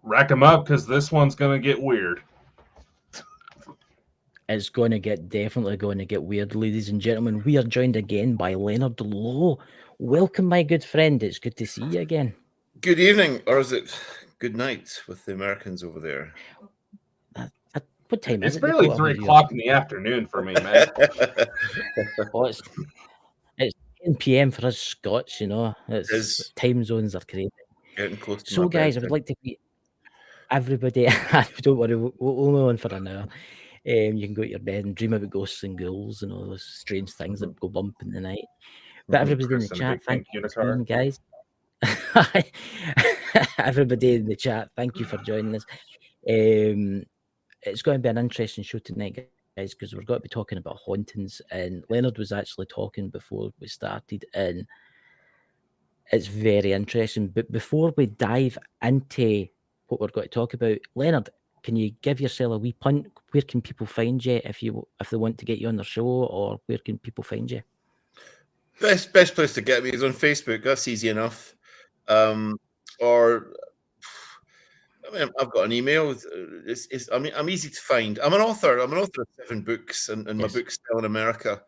Rack them up because this one's going to get weird. It's definitely going to get weird, ladies and gentlemen. We are joined again by Leonard Low. Welcome, my good friend. It's good to see you again. Good evening, or is it good night with the Americans over there? What time is it? It's barely 3 o'clock in the afternoon for me, man. It's 10 p.m. for us Scots, you know. It's time zones are crazy. Getting close to so, guys, I would like to meet everybody. Don't worry, we'll only on for an hour. You can go to your bed and dream about ghosts and ghouls and all those strange things that go bump in the night. But everybody in the chat, thank you, guys. Everybody in the chat, thank you for joining us. It's going to be an interesting show tonight, guys, because we're going to be talking about hauntings. And Leonard was actually talking before we started, and it's very interesting. But before we dive into what we're going to talk about, Leonard, can you give yourself a wee punt? Where can people find you if they want to get you on their show, or where can people find you? Best place to get me is on Facebook. That's easy enough. Or I mean, I've got an email. I'm easy to find. I'm an author. I'm an author of 7 books, and my books sell in America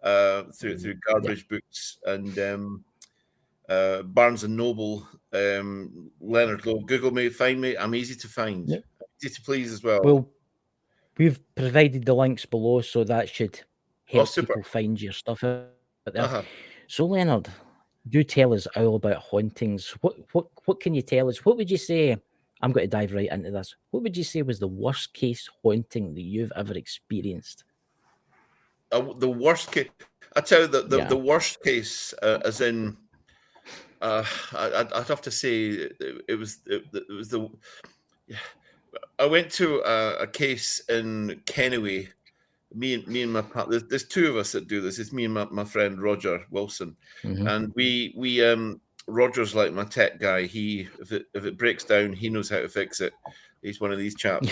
through Garbage Books and Barnes and Noble. Leonard Low. Google me, find me. I'm easy to find. Yep. Easy to please as well. Well, we've provided the links below, so that should help people find your stuff out there. So, Leonard, do tell us all about hauntings. What can you tell us? What would you say? I'm going to dive right into this. What would you say was the worst case haunting that you've ever experienced? The worst case. I tell you the worst case, as in, I'd have to say it was the. I went to a case in Kennewy. Me and my partner. There's 2 of us that do this. It's me and my friend Roger Wilson, and we Roger's like my tech guy. If it breaks down, he knows how to fix it. He's one of these chaps.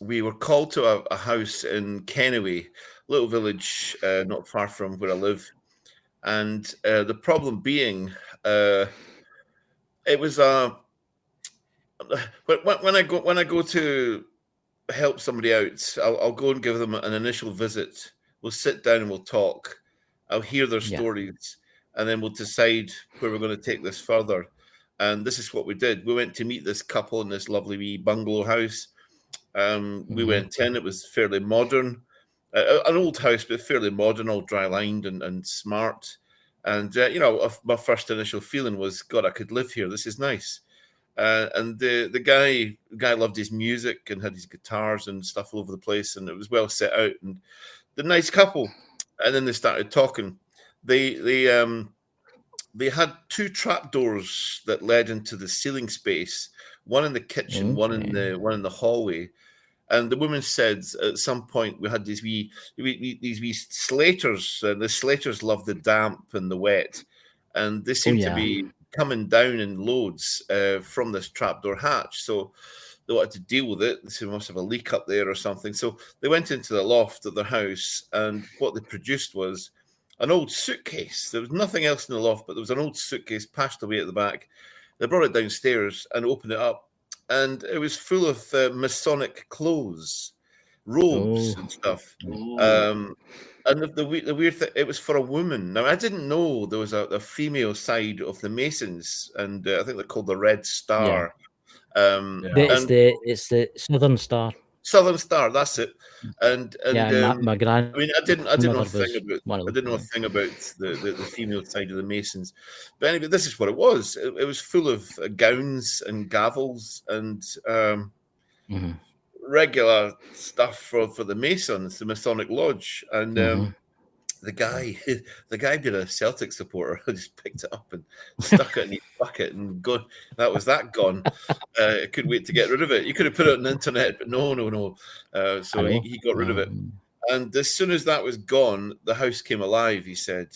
We were called to a house in Kennewy, little village not far from where I live, and the problem being, it was when I go to help somebody out, I'll go and give them an initial visit. We'll sit down and we'll talk. I'll hear their stories, and then we'll decide where we're going to take this further. And this is what we did. We went to meet this couple in this lovely wee bungalow house. We went in. It was fairly modern, an old house, but fairly modern, all dry-lined and smart. And my first initial feeling was, God, I could live here. This is nice. And the guy loved his music and had his guitars and stuff all over the place, and it was well set out. And the nice couple, and then they started talking. They had 2 trapdoors that led into the ceiling space, one in the kitchen, one in the hallway. And the woman said at some point we had these wee slaters. The slaters love the damp and the wet, and they seem to be coming down in loads from this trapdoor hatch. So they wanted to deal with it. They must have a leak up there or something. So they went into the loft of their house, and what they produced was an old suitcase. There was nothing else in the loft, but there was an old suitcase pashed away at the back. They brought it downstairs and opened it up, and it was full of Masonic clothes, robes and stuff. And the weird thing, it was for a woman. Now, I didn't know there was a female side of the Masons, and I think they're called the Red Star. It's the Southern Star. Southern Star, that's it. And my grand. I mean, I didn't know a thing about the female side of the Masons. But anyway, this is what it was. It was full of gowns and gavels and regular stuff for the Masons, the Masonic Lodge. And the guy being a Celtic supporter, I just picked it up and stuck it in his bucket and gone. That was that gone. I couldn't wait to get rid of it. You could have put it on the internet, but no. So he got rid of it. And as soon as that was gone, the house came alive, he said.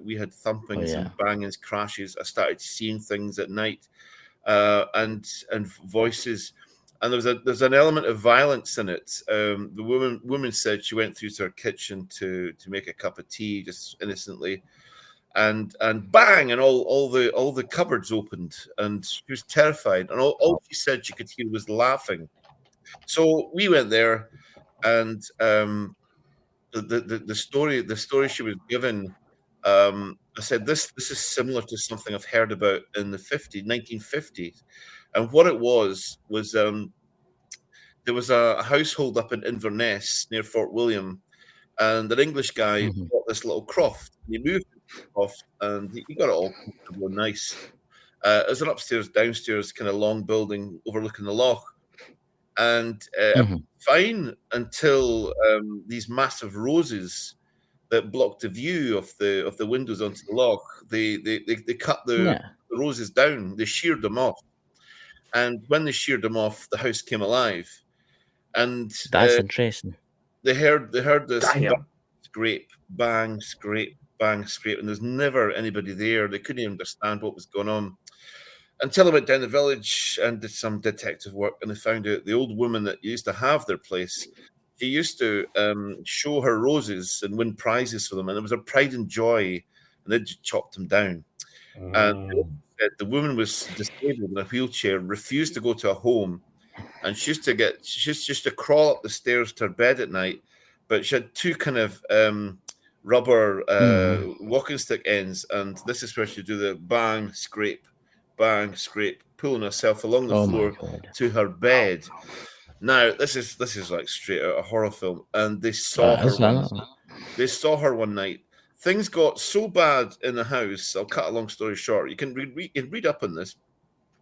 We had thumpings and bangings, crashes. I started seeing things at night and voices. And there's an element of violence in it. The woman said she went through to her kitchen to make a cup of tea just innocently. and bang, and all the cupboards opened, and she was terrified, and all she said she could hear was laughing. So we went there, and the story she was given, I said, this is similar to something I've heard about in the 1950s. And what it was there was a household up in Inverness near Fort William, and an English guy bought this little croft. He moved the croft, and he got it all comfortable and nice. It was an upstairs, downstairs kind of long building overlooking the loch, and fine until these massive roses that blocked the view of the windows onto the loch. They cut the roses down. They sheared them off, and when they sheared them off, the house came alive. And that's interesting. They heard this scrape, bang, scrape, bang, scrape, and there's never anybody there. They couldn't even understand what was going on until I went down the village and did some detective work, and they found out the old woman that used to have their place. She used to show her roses and win prizes for them, and it was a pride and joy, and they just chopped them down. And the woman was disabled in a wheelchair, refused to go to a home, and she used to crawl up the stairs to her bed at night, but she had two kind of rubber walking stick ends, and this is where she do the bang, scrape, pulling herself along the floor to her bed. Now, this is like straight out of a horror film, and they saw her one night. Things got so bad in the house. I'll cut a long story short. You can read up on this.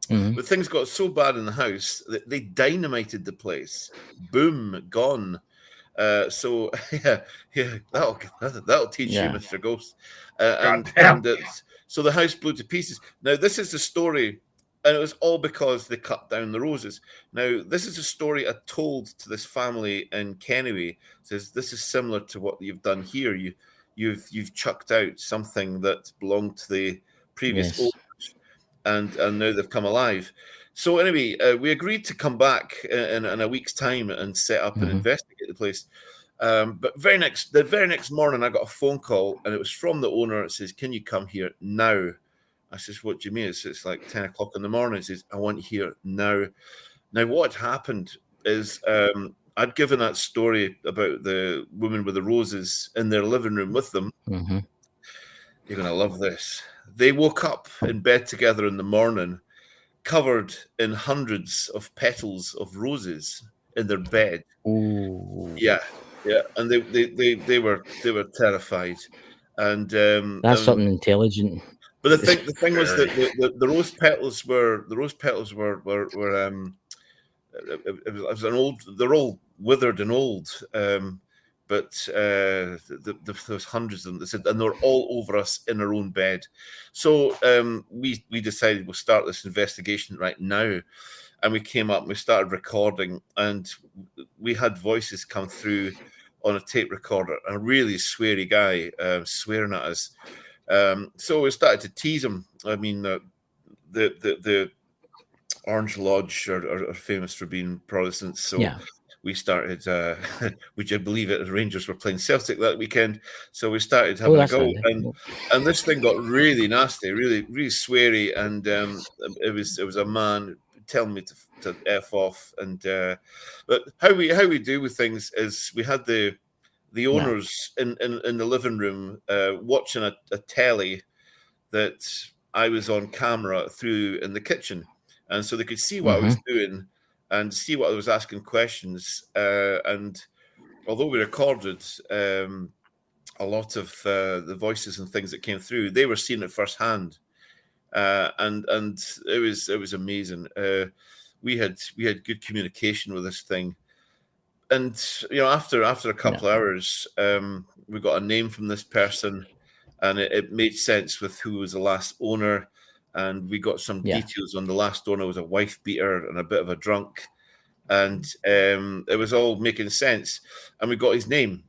But things got so bad in the house that they dynamited the place. Boom, gone. So that'll teach you, Mr. Ghost. So the house blew to pieces. Now, this is the story, and it was all because they cut down the roses. Now, this is a story I told to this family in Kenneway. It says, this is similar to what you've done here. You've chucked out something that belonged to the previous owners, and now they've come alive. So anyway, we agreed to come back in a week's time and set up and investigate the place. But the very next morning, I got a phone call, and it was from the owner. It says, "Can you come here now?" I says, "What do you mean?" It's like 10 o'clock in the morning. It says, "I want you here now." Now, what had happened is I'd given that story about the woman with the roses in their living room with them. You're going to love this. They woke up in bed together in the morning, covered in hundreds of petals of roses in their bed. Ooh. Yeah, and they were terrified, and that's something intelligent. But the thing was that the rose petals were it was an old. They're all withered and old. But there was hundreds of them. They said, and they're all over us in our own bed. So we decided we'll start this investigation right now. And we came up and we started recording, and we had voices come through on a tape recorder. A really sweary guy swearing at us. So we started to tease him. I mean, the Orange Lodge are famous for being Protestants. So we started, would you believe it, the Rangers were playing Celtic that weekend. So we started having a go. And this thing got really nasty, really, really sweary. And it was a man telling me to F off. And but how we do with things is we had the owners in the living room watching a telly that I was on camera through in the kitchen. And so they could see what I was doing and see what I was asking questions. And although we recorded a lot of the voices and things that came through, they were seeing it firsthand. And it was amazing. We had good communication with this thing. And after a couple of hours, we got a name from this person, and it made sense with who was the last owner. And we got some details on the last owner was a wife beater and a bit of a drunk, and it was all making sense. And we got his name,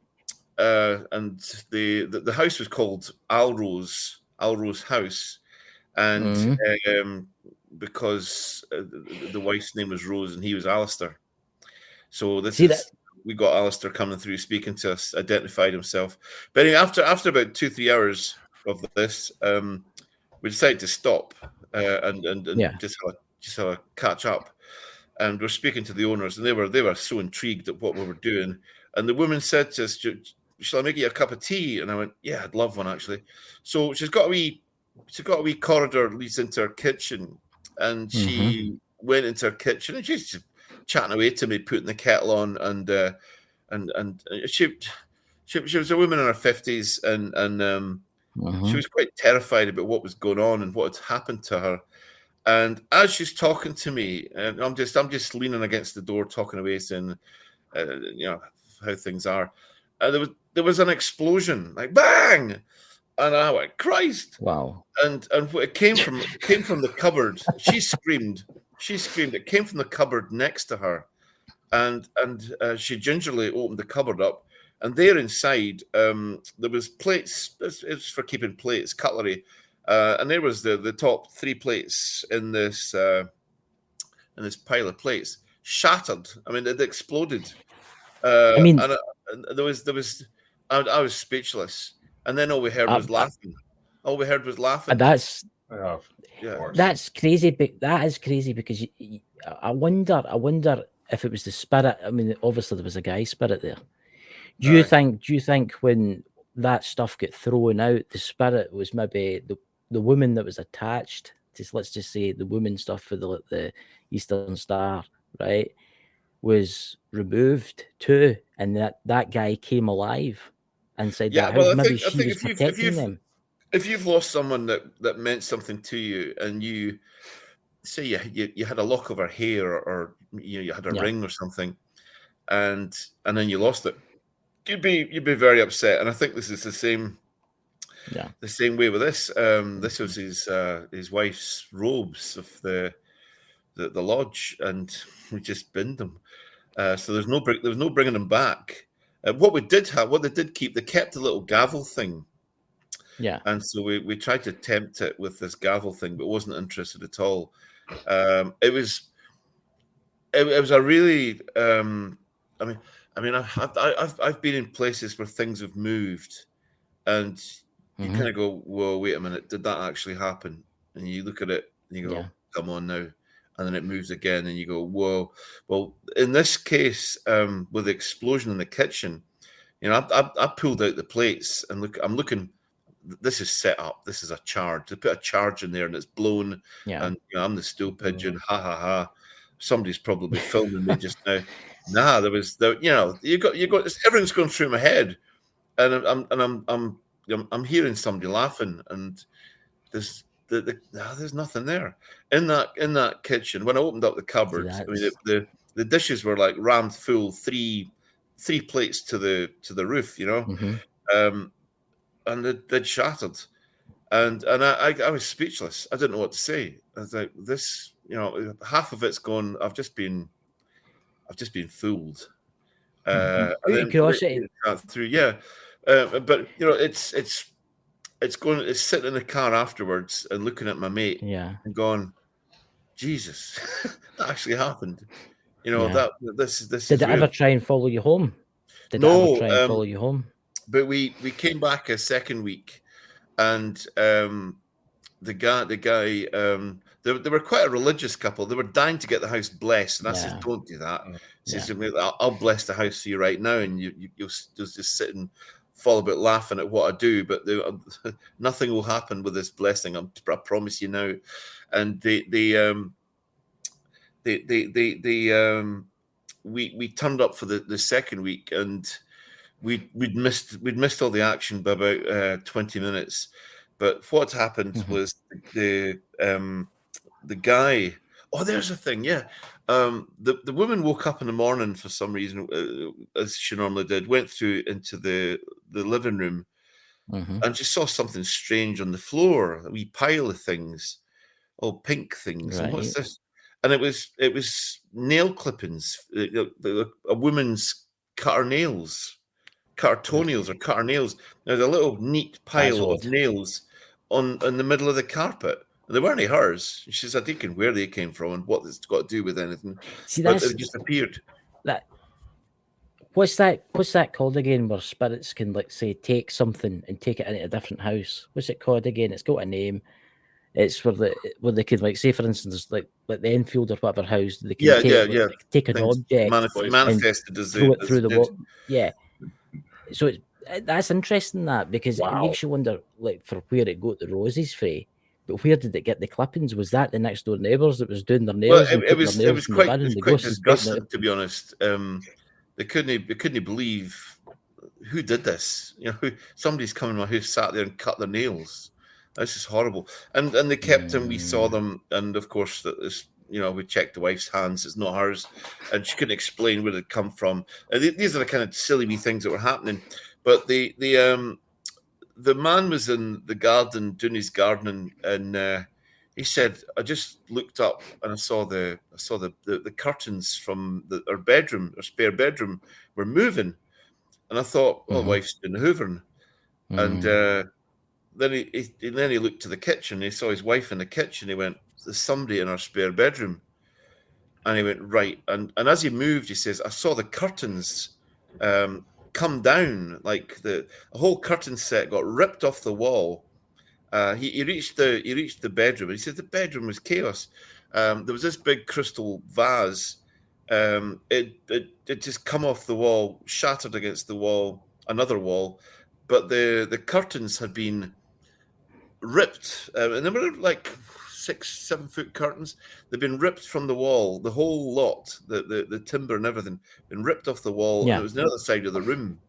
and the house was called Alrose House, and because the wife's name was Rose and he was Alistair. So we got Alistair coming through, speaking to us, identified himself. But anyway, after about 2-3 hours, of this, we decided to stop and just have a catch up. And we're speaking to the owners, and they were so intrigued at what we were doing. And the woman said to us, "Shall I make you a cup of tea?" And I went, "Yeah, I'd love one actually." So she's got a wee corridor that leads into her kitchen, and she went into her kitchen and she's just chatting away to me, putting the kettle on, and she was a woman in her 50s, and she was quite terrified about what was going on and what had happened to her. And as she's talking to me, and I'm just leaning against the door, talking away, saying, how things are. There was an explosion, like bang, and I went, Christ! Wow! And it came from the cupboard. She screamed. It came from the cupboard next to her, and she gingerly opened the cupboard up, and there inside there was plates. It's for keeping plates, cutlery. And there was the top 3 plates in this pile of plates, shattered. I mean, it exploded. I was speechless. And then all we heard was laughing. And that's crazy. That is crazy because I wonder if it was the spirit. I mean, obviously there was a guy spirit there. Do you think when that stuff got thrown out, the spirit was maybe the woman that was attached to, let's just say, the woman stuff for the Eastern Star, right, was removed too, and that guy came alive and said that house, maybe she was protecting them. If you've lost someone that meant something to you, and you say you had a lock of her hair, or you had a ring or something, and then you lost it, you'd be very upset. And I think this is the same. Yeah, the same way with this. This was his wife's robes of the lodge, and we just binned them. So there was no bringing them back. What they did keep, they kept a little gavel thing. Yeah, and so we tried to tempt it with this gavel thing, but wasn't interested at all. It was a really. I've been in places where things have moved, and you kind of go, whoa, wait a minute, did that actually happen? And you look at it and you go, come on now. And then it moves again and you go, whoa. Well, in this case, with the explosion in the kitchen, I pulled out the plates and I'm looking, this is set up. This is a charge. They put a charge in there and it's blown. Yeah. And I'm the stool pigeon. Ha ha ha. Somebody's probably filming me just now. Nah, you got everything's going through my head. And I'm hearing somebody laughing, and there's nothing there in that kitchen. When I opened up the cupboard, the dishes were like rammed full, three plates to the roof, and they'd shattered, and I was speechless. I didn't know what to say. I was like, this, half of it's gone. I've just been fooled. Curiosity. But it's sitting in the car afterwards and looking at my mate, and going, Jesus, that actually happened. This did it ever try and follow you home? No, it ever try and follow you home? But we came back a second week, and the guy they were quite a religious couple. They were dying to get the house blessed, and I said, don't do that. He says, I'll bless the house for you right now, and you'll just sit and fall about laughing at what I do, but nothing will happen with this blessing. I promise you now. And we turned up for the second week, and we'd missed all the action by about 20 minutes. But what happened was the guy. Oh, there's a thing. Yeah. The woman woke up in the morning for some reason, as she normally did, went through into the living room, and she saw something strange on the floor, a wee pile of things, all pink things. Right. And what's this? And it was nail clippings. A woman's cut her nails, cut her toenails or cut her nails. There's a little neat pile of nails in the middle of the carpet. They weren't hers. She said, I didn't where they came from and what it's got to do with anything. See, but it just appeared. What's that called again? Where spirits can, like, say, take something and take it into a different house. What's it called again? It's got a name. It's where they could, like, say, for instance, like the Enfield or whatever house, they can take an object manifested and throw it through the dead. wall. Yeah. So that's interesting, that, because it Wow. makes you wonder, like, for where it got the roses free. But where did it get the clippings? Was that the next door neighbours that was doing their nails? Well, it was quite disgusting, out? to be honest. They couldn't believe who did this. You know, somebody's come in my house, sat there and cut their nails. This is horrible. And they kept them. We saw them, and of course, that is, you know, we checked the wife's hands. It's not hers, and she couldn't explain where they'd come from. These are the kind of silly wee things that were happening. But the man was in the garden doing his gardening, and he said, "I just looked up and I saw the curtains from our bedroom, our spare bedroom, were moving, and I thought, well, wife's been hoovering." And then he looked to the kitchen. He saw his wife in the kitchen. He went, "There's somebody in our spare bedroom." And he went, right. And as he moved, he says, "I saw the curtains come down, like the whole curtain set got ripped off the wall." He reached the bedroom, and he said the bedroom was chaos. There was this big crystal vase. It just come off the wall, shattered against the wall, another wall, but the curtains had been ripped, and they were like 6-7 foot curtains. They've been ripped from the wall, the whole lot, the timber and everything, been ripped off the wall, and it was the other side of the room.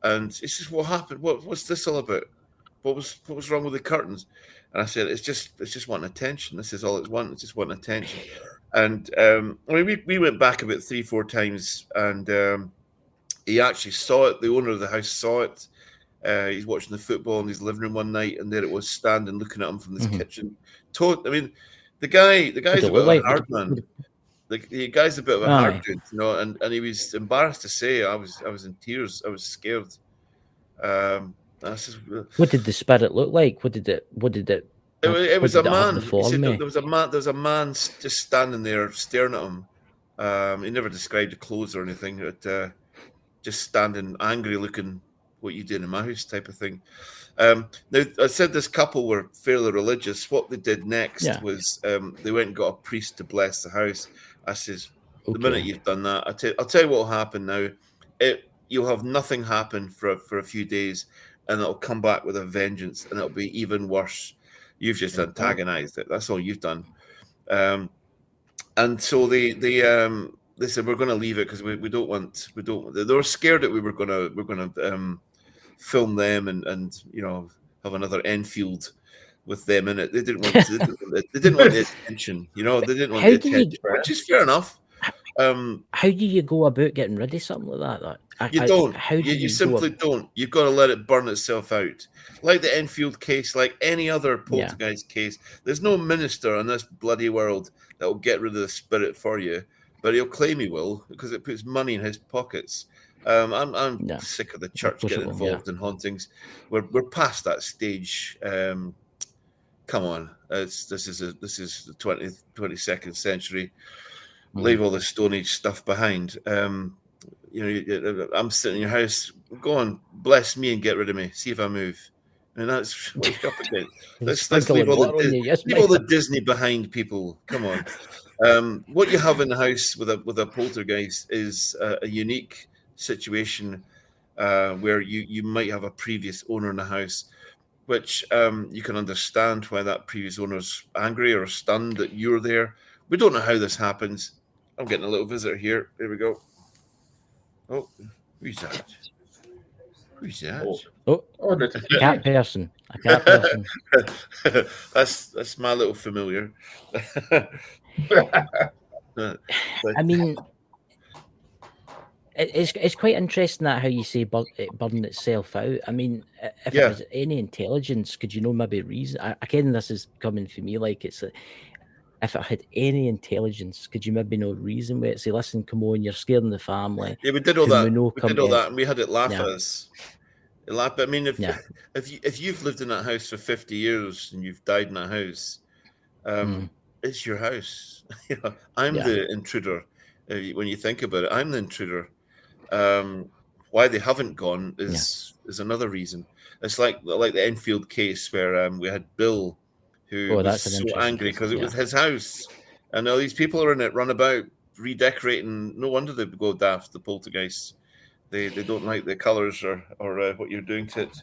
And he says, "What happened? What's this all about? What was wrong with the curtains?" And I said, it's just wanting attention. This is all it's wanting. It's just wanting attention. And I mean, we went back about 3-4 times, and he actually saw it. The owner of the house saw it. He's watching the football in his living room one night, and there it was, standing looking at him from this kitchen. I mean, the guy's a bit of a hard man. The guy's a bit of a hard dude, you know, and he was embarrassed to say. I was in tears. I was scared. What did the spirit look like? What did it? It was a man. He said there was a man just standing there staring at him. He never described the clothes or anything. But just standing, angry, looking, "What you doing in my house?" type of thing. Now, I said this couple were fairly religious. What they did next was they went and got a priest to bless the house. I says, the minute you've done that, I'll tell you what will happen now. You'll have nothing happen for a few days, and it'll come back with a vengeance, and it'll be even worse. You've just antagonized it. That's all you've done. And so they said, "We're going to leave it because we don't want. They were scared that we're going to film them and you know, have another Enfield with them in it. They didn't want the attention. You know, they didn't want the attention, which is fair enough. How do you go about getting rid of something like that? You simply don't. You've got to let it burn itself out. Like the Enfield case, like any other poltergeist case, there's no minister in this bloody world that will get rid of the spirit for you, but he'll claim he will because it puts money in his pockets. I'm sick of the church getting involved in hauntings. We're past that stage. Come on, this is the 22nd century. Leave all the Stone Age stuff behind. You know, I'm sitting in your house. Go on, bless me and get rid of me. See if I move. And that's what you're up against. Let's leave all the Disney behind, people. Come on. What you have in the house with a poltergeist is a unique situation where you might have a previous owner in the house, which you can understand why that previous owner's angry or stunned that you're there. We don't know how this happens. I'm getting a little visitor here. Here we go. Oh, who's that? Who's that? A cat person. A cat person. That's my little familiar. I mean, it's quite interesting that how you say it burned itself out. I mean, if it was any intelligence, could you know maybe reason? Again, this is coming for me like it's if it had any intelligence, could you maybe know reason with it? Say, listen, come on, you're scaring the family. Yeah, we did all that. We did all that, and we had it laugh at us. I mean, if you've lived in that house for 50 years and you've died in that house, it's your house. You know, I'm the intruder. When you think about it, I'm the intruder. Why they haven't gone is another reason. It's like the Enfield case where we had Bill, who was so angry because it was his house, and all these people are in it, run about redecorating. No wonder they go daft. The poltergeists, they don't like the colours or what you're doing to it.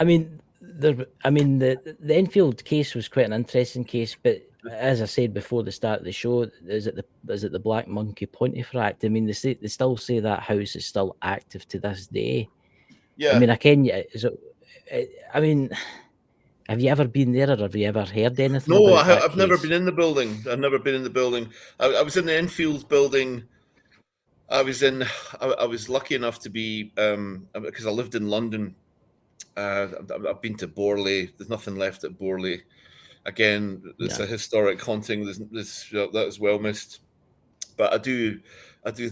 I mean, the Enfield case was quite an interesting case, but as I said before the start of the show, is it the Black Monkey Pontefract? I mean, they still say that house is still active to this day. Yeah. I mean, I mean, have you ever been there, or have you ever heard anything? No, about I've never been in the building. I've never been in the building. I was in the Enfield building. I was lucky enough to be because I lived in London. I've been to Borley. There's nothing left at Borley. Again, it's a historic haunting. That is well missed. But I do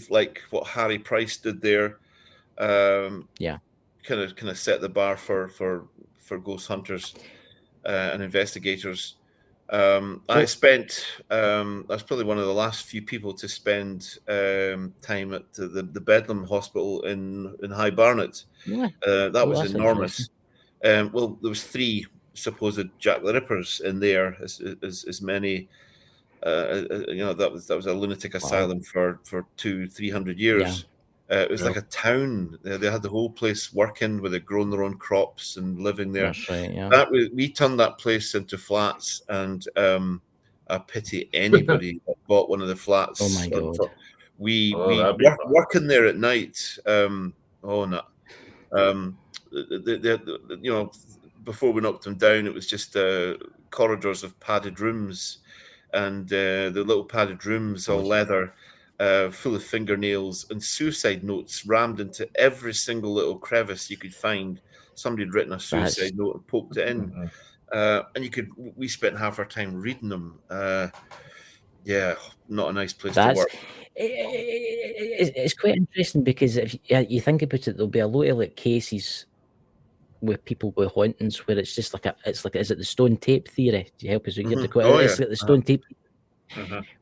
like what Harry Price did there. Kind of set the bar for ghost hunters and investigators. I spent. That's probably one of the last few people to spend time at the Bedlam Hospital in High Barnet. That was enormous. Well, there was 3 supposed Jack the Rippers in there, as many. That was a lunatic asylum for 200-300 years. It was like a town. They had the whole place working, where they'd grown their own crops and living there. That's right. Yeah. We turned that place into flats, and I pity anybody that bought one of the flats. Oh my God. We working there at night. Before we knocked them down, it was just corridors of padded rooms, and the little padded rooms, all leather, full of fingernails and suicide notes rammed into every single little crevice you could find. Somebody had written a suicide note and poked it in, and we spent half our time reading them. Not a nice place to work. It's quite interesting, because if you think about it, there'll be a lot of like cases with people with hauntings where it's just is it the stone tape theory? Do you help us with it's like the stone tape,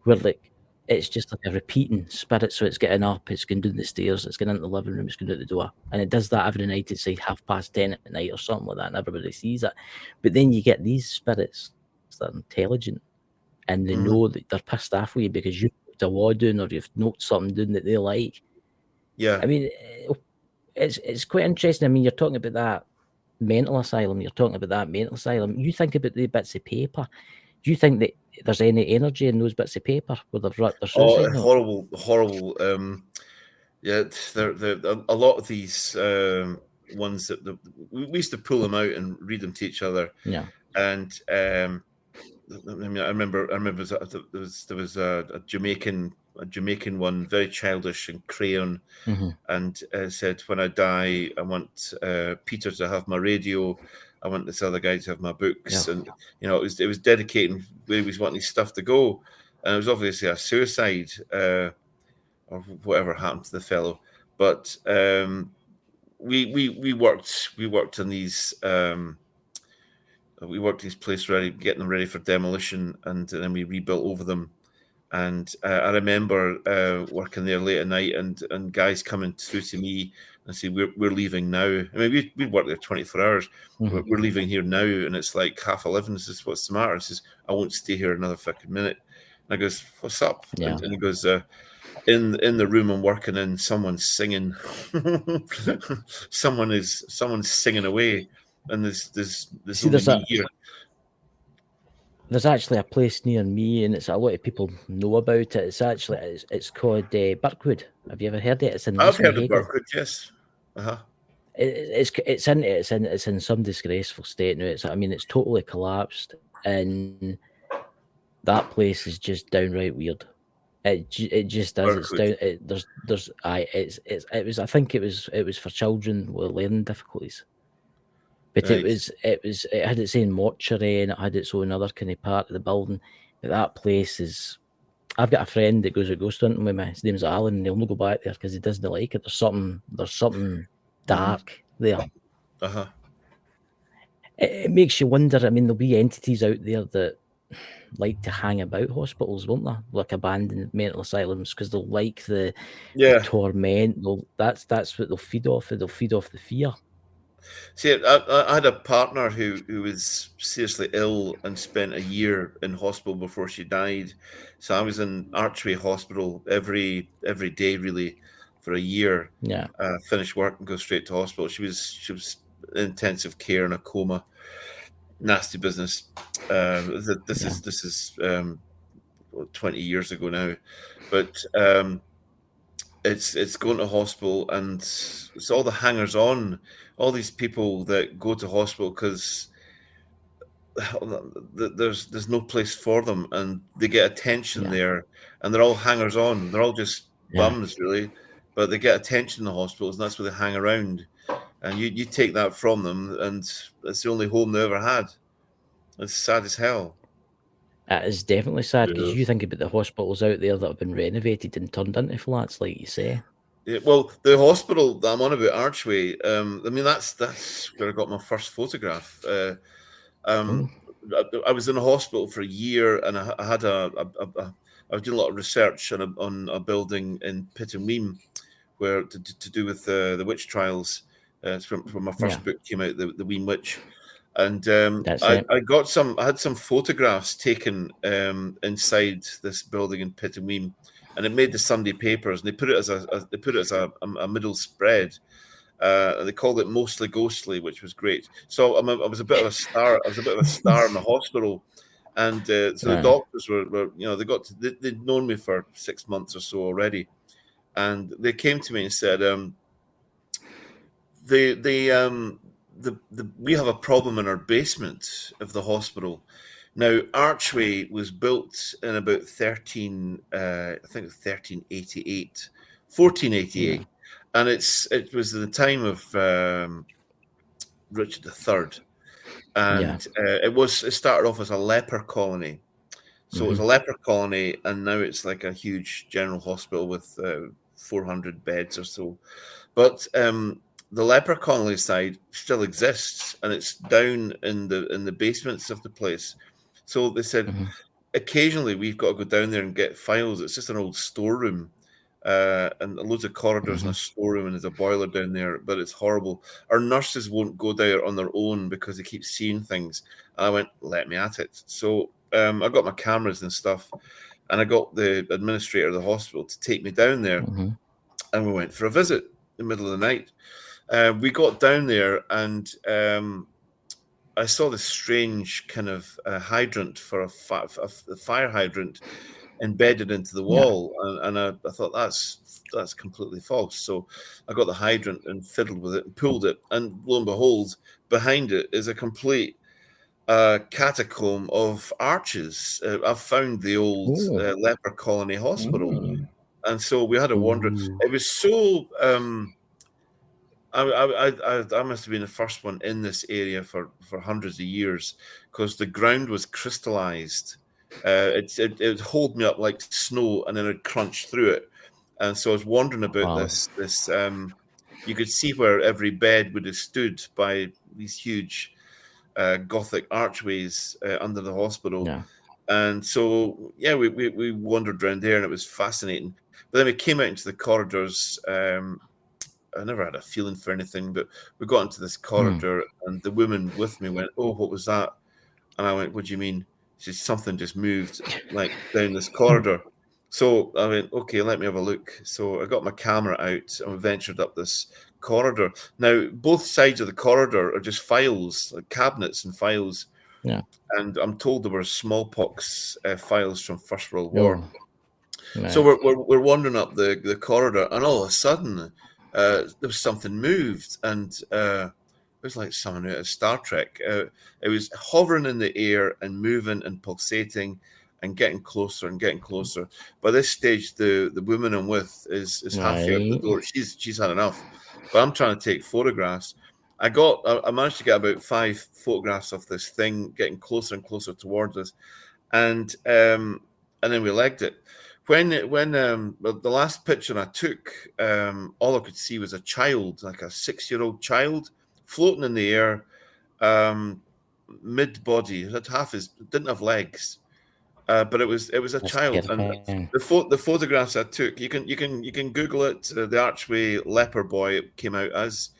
where like it's just like a repeating spirit. So it's getting up, it's going down the stairs, it's going into the living room, it's going out the door, and it does that every night at say 10:30 at night or something like that, and everybody sees it. But then you get these spirits that are intelligent, and they know that they're pissed off with you because you've put a wall down, or you've noted something down that they like. Yeah, I mean, it's quite interesting. I mean, you're talking about that mental asylum. You think about the bits of paper. Do you think that there's any energy in those bits of paper where they've wrote their suicide note? Horrible. They're a lot of these ones that we used to pull them out and read them to each other. Yeah. And I remember there was a Jamaican one, very childish and crayon, and said, "When I die, I want Peter to have my radio. I want this other guy to have my books." And it was dedicating where he was wanting his stuff to go, and it was obviously a suicide or whatever happened to the fellow. But we worked on these. We worked these places ready, getting them ready for demolition, and then we rebuilt over them. And I remember working there late at night, and guys coming through to me and say, "We're leaving now." I mean, we worked there 24 hours. We're leaving here now, and it's like 11:30. This is what's the matter? He says, "I won't stay here another fucking minute." And I goes, "What's up?" And he goes, in the room I'm working in, someone's singing. someone's singing away, and there's only me here. There's actually a place near me, and it's a lot of people know about it. It's actually it's called Birkwood. Have you ever heard it? I've heard of Birkwood, yes. It's in some disgraceful state now. It's totally collapsed, and that place is just downright weird. It just is. Birkwood. I think it was for children with learning difficulties. But right. It had its own mortuary, and it had its own other kind of part of the building. But that place is. I've got a friend that goes out ghost hunting with me. His name's Alan, and he'll not go back there because he doesn't like it. There's something dark there. It makes you wonder. I mean, there'll be entities out there that like to hang about hospitals, won't they? Like abandoned mental asylums, because they'll like the torment. That's what they'll feed off. They'll feed off the fear. See, I had a partner who was seriously ill and spent a year in hospital before she died. So I was in Archway Hospital every day, really, for a year. Yeah. Finish work and go straight to hospital. She was in intensive care in a coma. Nasty business. This is 20 years ago now, but it's going to hospital, and it's all the hangers on, all these people that go to hospital because there's no place for them, and they get attention there, and they're all hangers on. They're all just bums, really, but they get attention in the hospitals, and that's where they hang around. And you take that from them, and it's the only home they ever had. It's sad as hell. It is definitely sad, because you think about the hospitals out there that have been renovated and turned into flats, like you say. Yeah, well, the hospital that I'm on about, Archway, I mean, that's where I got my first photograph. I was in a hospital for a year, and I had I was doing a lot of research on a building in Pittenweem, where to do with the witch trials. It's when my first book came out, the WEEM WITCH. And I had some photographs taken inside this building in Pittenweem, and it made the Sunday papers. And they put it as a middle spread. They called it Mostly Ghostly, which was great. So I was a bit of a star. I was a bit of a star in the hospital, and so the doctors were they'd known me for 6 months or so already, and they came to me and said, we have a problem in our basement of the hospital. Now, Archway was built in about 1388, and it was the time of Richard III, and it started off as a leper colony. So it was a leper colony, and now it's like a huge general hospital with 400 beds or so. But the leper colony side still exists, and it's down in the basements of the place. So they said, occasionally we've got to go down there and get files. It's just an old storeroom, and loads of corridors and a storeroom, and there's a boiler down there, but it's horrible. Our nurses won't go there on their own because they keep seeing things. And I went, let me at it. So I got my cameras and stuff, and I got the administrator of the hospital to take me down there, and we went for a visit in the middle of the night. We got down there, and I saw this strange kind of hydrant for a fire hydrant embedded into the wall, and I thought that's completely false. So I got the hydrant and fiddled with it and pulled it, and lo and behold, behind it is a complete catacomb of arches. I've found the old leper colony hospital, and so we had a wander. It was so. I must have been the first one in this area for hundreds of years, because the ground was crystallized. It would hold me up like snow, and then I'd crunch through it. And so I was wondering about this. You could see where every bed would have stood by these huge Gothic archways under the hospital. Yeah. And so, we wandered around there, and it was fascinating. But then we came out into the corridors. I never had a feeling for anything, but we got into this corridor, and the woman with me went, "Oh, what was that?" And I went, "What do you mean?" She said, "Something just moved, like down this corridor." So I went, "Okay, let me have a look." So I got my camera out, and we ventured up this corridor. Now, both sides of the corridor are just files, like cabinets and files. Yeah. And I'm told there were smallpox files from First World War. Nice. So we're wandering up the corridor, and all of a sudden, there was something moved, and it was like someone out of Star Trek. It was hovering in the air and moving and pulsating and getting closer and getting closer. By this stage, the woman I'm with is halfway out the door. She's had enough, but I'm trying to take photographs. I managed to get about 5 photographs of this thing getting closer and closer towards us, and then we legged it. When the last picture I took, all I could see was a child, like a 6-year-old child, floating in the air. mid-body. It had didn't have legs, but it was a child. And the photographs I took, you can Google it. The Archway Leper Boy came out as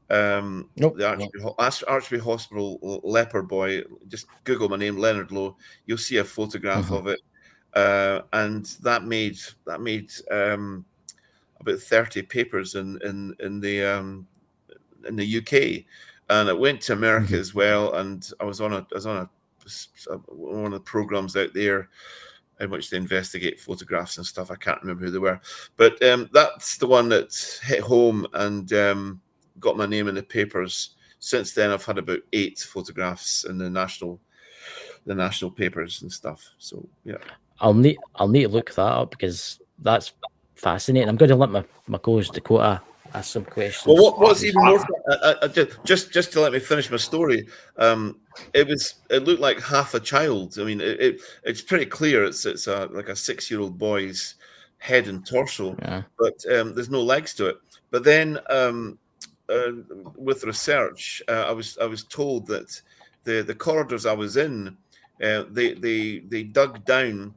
the Archway Hospital Leper Boy. Just Google my name, Leonard Low. You'll see a photograph of it, and that made about 30 papers in the UK, and it went to America as well. And I was on one of the programs out there in which they investigate photographs and stuff. I can't remember who they were, but that's the one that hit home and got my name in the papers. Since then, I've had about 8 photographs in the national papers and stuff. So yeah, I'll need to look that up because that's fascinating. I'm going to let my co-host Dakota ask some questions. Well, what's even more? Just to let me finish my story. It looked like half a child. I mean, it's pretty clear. It's like a 6-year-old boy's head and torso, but there's no legs to it. But then with research, I was told that the corridors I was in, they dug down.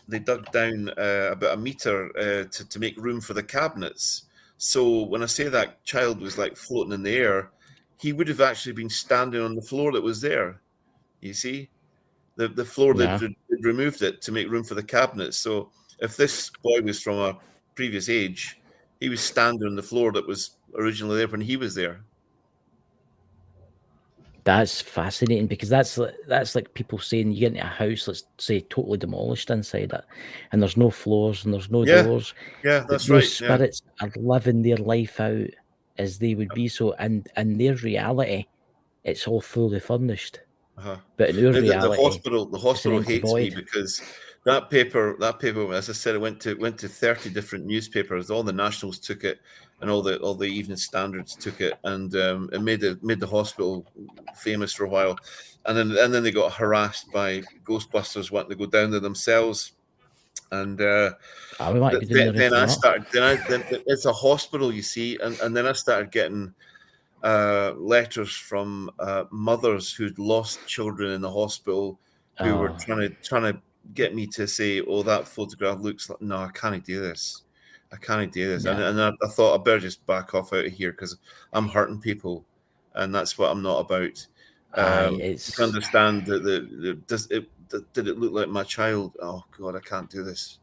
They dug down about a meter to make room for the cabinets. So when I say that child was like floating in the air, he would have actually been standing on the floor that was there. You see, the floor that they'd removed it to make room for the cabinets. So if this boy was from a previous age, he was standing on the floor that was originally there when he was there. That's fascinating because that's like people saying you get into a house, let's say totally demolished inside it, and there's no floors and there's no doors. Yeah, that's right. Those spirits are living their life out as they would be. So, and their reality, it's all fully furnished. But in our reality, the hospital hates me because that paper, as I said, it went to 30 different newspapers. All the nationals took it, and all the Evening Standards took it, and it made the hospital famous for a while. And then they got harassed by Ghostbusters wanting to go down there themselves. And then it's a hospital, you see, and then I started getting letters from mothers who'd lost children in the hospital who were trying to get me to say, "Oh, that photograph looks like." No, I can't do this. Yeah. And I thought I better just back off out of here because I'm hurting people, and that's what I'm not about. You can understand that did it look like my child? Oh God, I can't do this.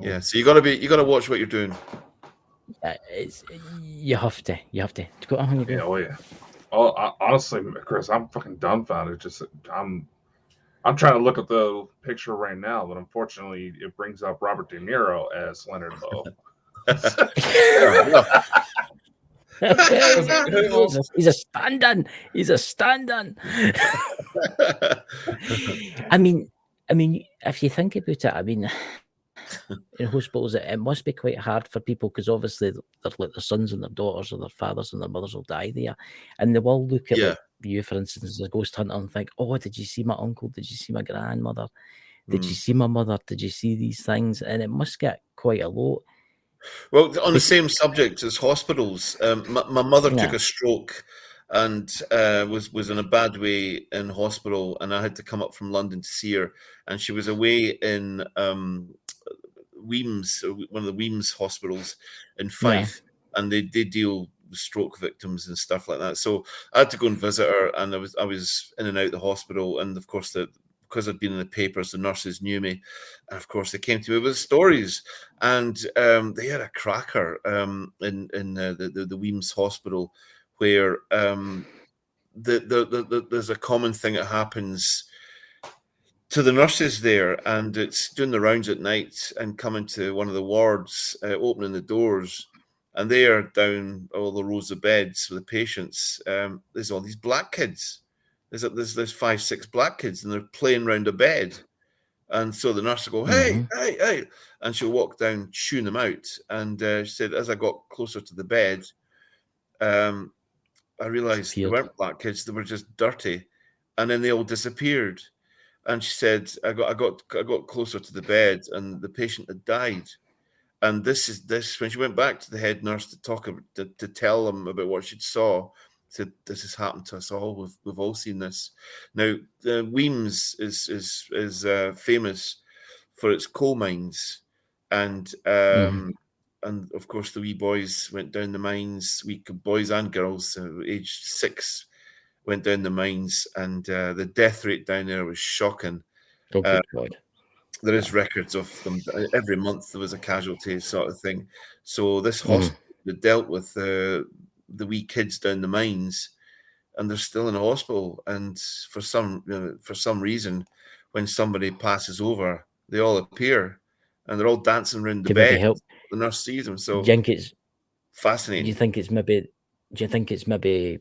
Yeah, so you got to watch what you're doing. You have to. Go on, yeah. Oh yeah. Oh, honestly, Chris, I'm fucking dumbfounded. I'm trying to look at the picture right now, but unfortunately, it brings up Robert De Niro as Leonard Low. He's a stand-in. I mean, if you think about it, I mean, in hospitals, it must be quite hard for people because obviously they're like their sons and their daughters or their fathers and their mothers will die there, and they will look at like you, for instance, as a ghost hunter and think, "Oh, did you see my uncle? Did you see my grandmother? Did you see my mother? Did you see these things?" And it must get quite a lot. Well, on the same subject as hospitals, my mother took a stroke and was in a bad way in hospital, and I had to come up from London to see her, and she was away in Weems, one of the Weems hospitals in Fife, and they deal with stroke victims and stuff like that. So I had to go and visit her, and I was in and out the hospital, and of course because I'd been in the papers, the nurses knew me, and of course they came to me with stories, and they had a cracker in the Weems hospital where there's a common thing that happens to the nurses there, and it's doing the rounds at night and coming to one of the wards, opening the doors, and they are down all the rows of beds with the patients. There's all these black kids. There's 5-6 black kids, and they're playing around a bed. And so the nurse will go, hey, and she'll walk down, shooing them out. And she said, as I got closer to the bed, I realized they weren't black kids; they were just dirty, and then they all disappeared. And she said, I got closer to the bed, and the patient had died. And this when she went back to the head nurse to tell them about what she saw. said, this has happened to us all. We've all seen this. Now, Weems is famous for its coal mines, and of course the wee boys went down the mines. Boys and girls, aged 6, went down the mines, and the death rate down there was shocking. Oh, good God. There is records of them. Every month there was a casualty sort of thing. So this hospital that dealt with the wee kids down the mines, and they're still in a hospital. And for some reason, when somebody passes over, they all appear, and they're all dancing around the bed. Help. The nurse sees them. So do you think it's fascinating. Do you think it's maybe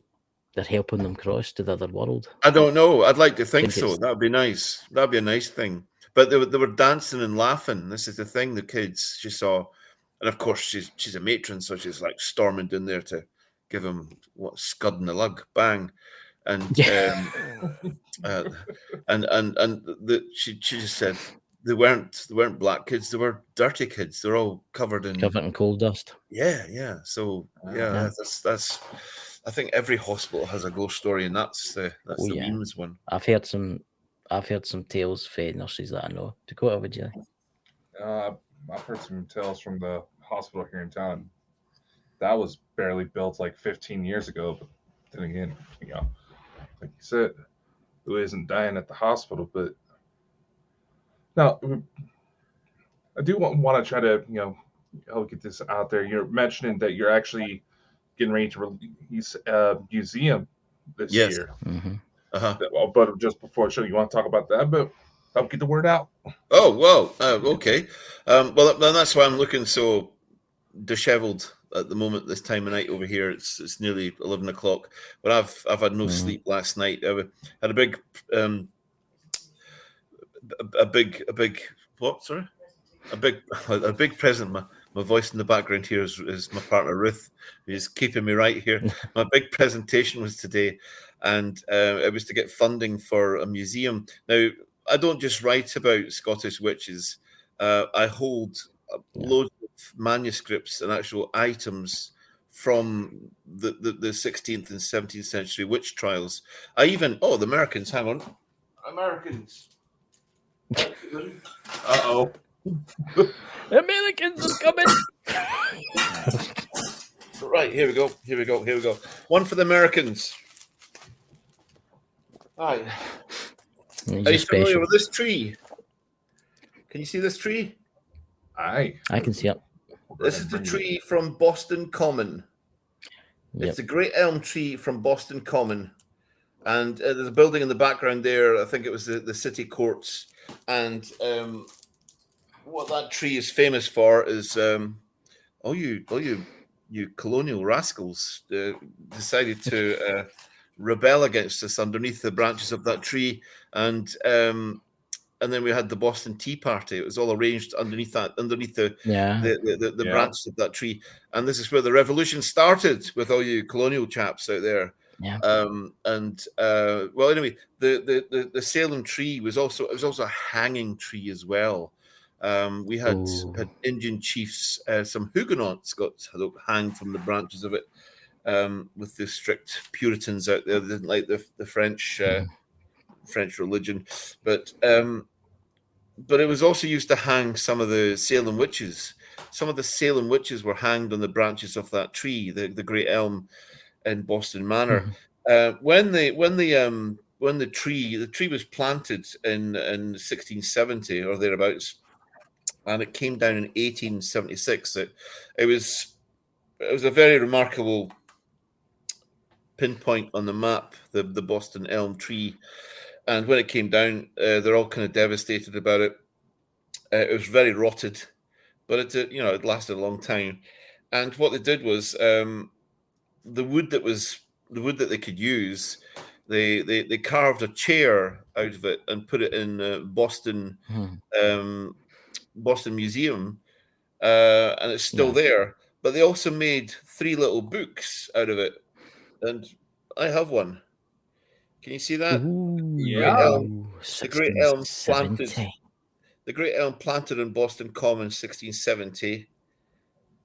they're helping them cross to the other world? I don't know. I'd like to think so. That'd be nice. That'd be a nice thing. But they were dancing and laughing. This is the thing. The kids she saw, and of course she's a matron, so she's like storming in there to give him scud in the lug, bang, and she just said they weren't black kids. They were dirty kids. They're all covered in coal dust. Yeah. So that's. I think every hospital has a ghost story, and that's the Weems one. I've heard some tales for nurses that I know. Dakota, would you? I've heard some tales from the hospital here in town. That was barely built like 15 years ago, but then again, like you said, who isn't dying at the hospital? But now, I do want to try to help get this out there. You're mentioning that you're actually getting ready to release a museum this year. Mm-hmm. But just before the show, you want to talk about that, but help get the word out. Oh, well, okay. Well, that's why I'm looking so disheveled at the moment. This time of night over here, it's nearly 11 o'clock. But I've had no sleep last night. I had a big what? Sorry, a big present. My voice in the background here is my partner Ruth, who's keeping me right here. My big presentation was today, and it was to get funding for a museum. Now, I don't just write about Scottish witches. I hold loads of manuscripts and actual items from the 16th and 17th century witch trials. The Americans, hang on. Americans. Uh-oh. The Americans are coming. Right, here we go. One for the Americans. All right. Are you familiar with this tree? Can you see this tree? Aye. I can see it. This is the tree from Boston Common. Yep. It's a great elm tree from Boston Common. And there's a building in the background there. I think it was the city courts. And what that tree is famous for is all you colonial rascals decided to rebel against us underneath the branches of that tree, and then we had the Boston Tea Party. It was all arranged underneath the branches of that tree, and this is where the revolution started with all you colonial chaps out there. Yeah. Anyway, the Salem tree was also a hanging tree as well. We had Indian chiefs, some Huguenots got hanged from the branches of it, with the strict Puritans out there. They didn't like the French religion, but it was also used to hang some of the Salem witches. Some of the Salem witches were hanged on the branches of that tree, the great elm in Boston Manor. When the tree was planted in 1670 or thereabouts, and it came down in 1876. It was a very remarkable pinpoint on the map, the Boston elm tree. And when it came down, they're all kind of devastated about it. It was very rotted, but it lasted a long time. And what they did was the wood that they could use, they carved a chair out of it and put it in Boston Museum, and it's still there. But they also made 3 little books out of it, and I have one. Can you see that? Ooh, the great elm planted. The great elm planted in Boston Common 1670,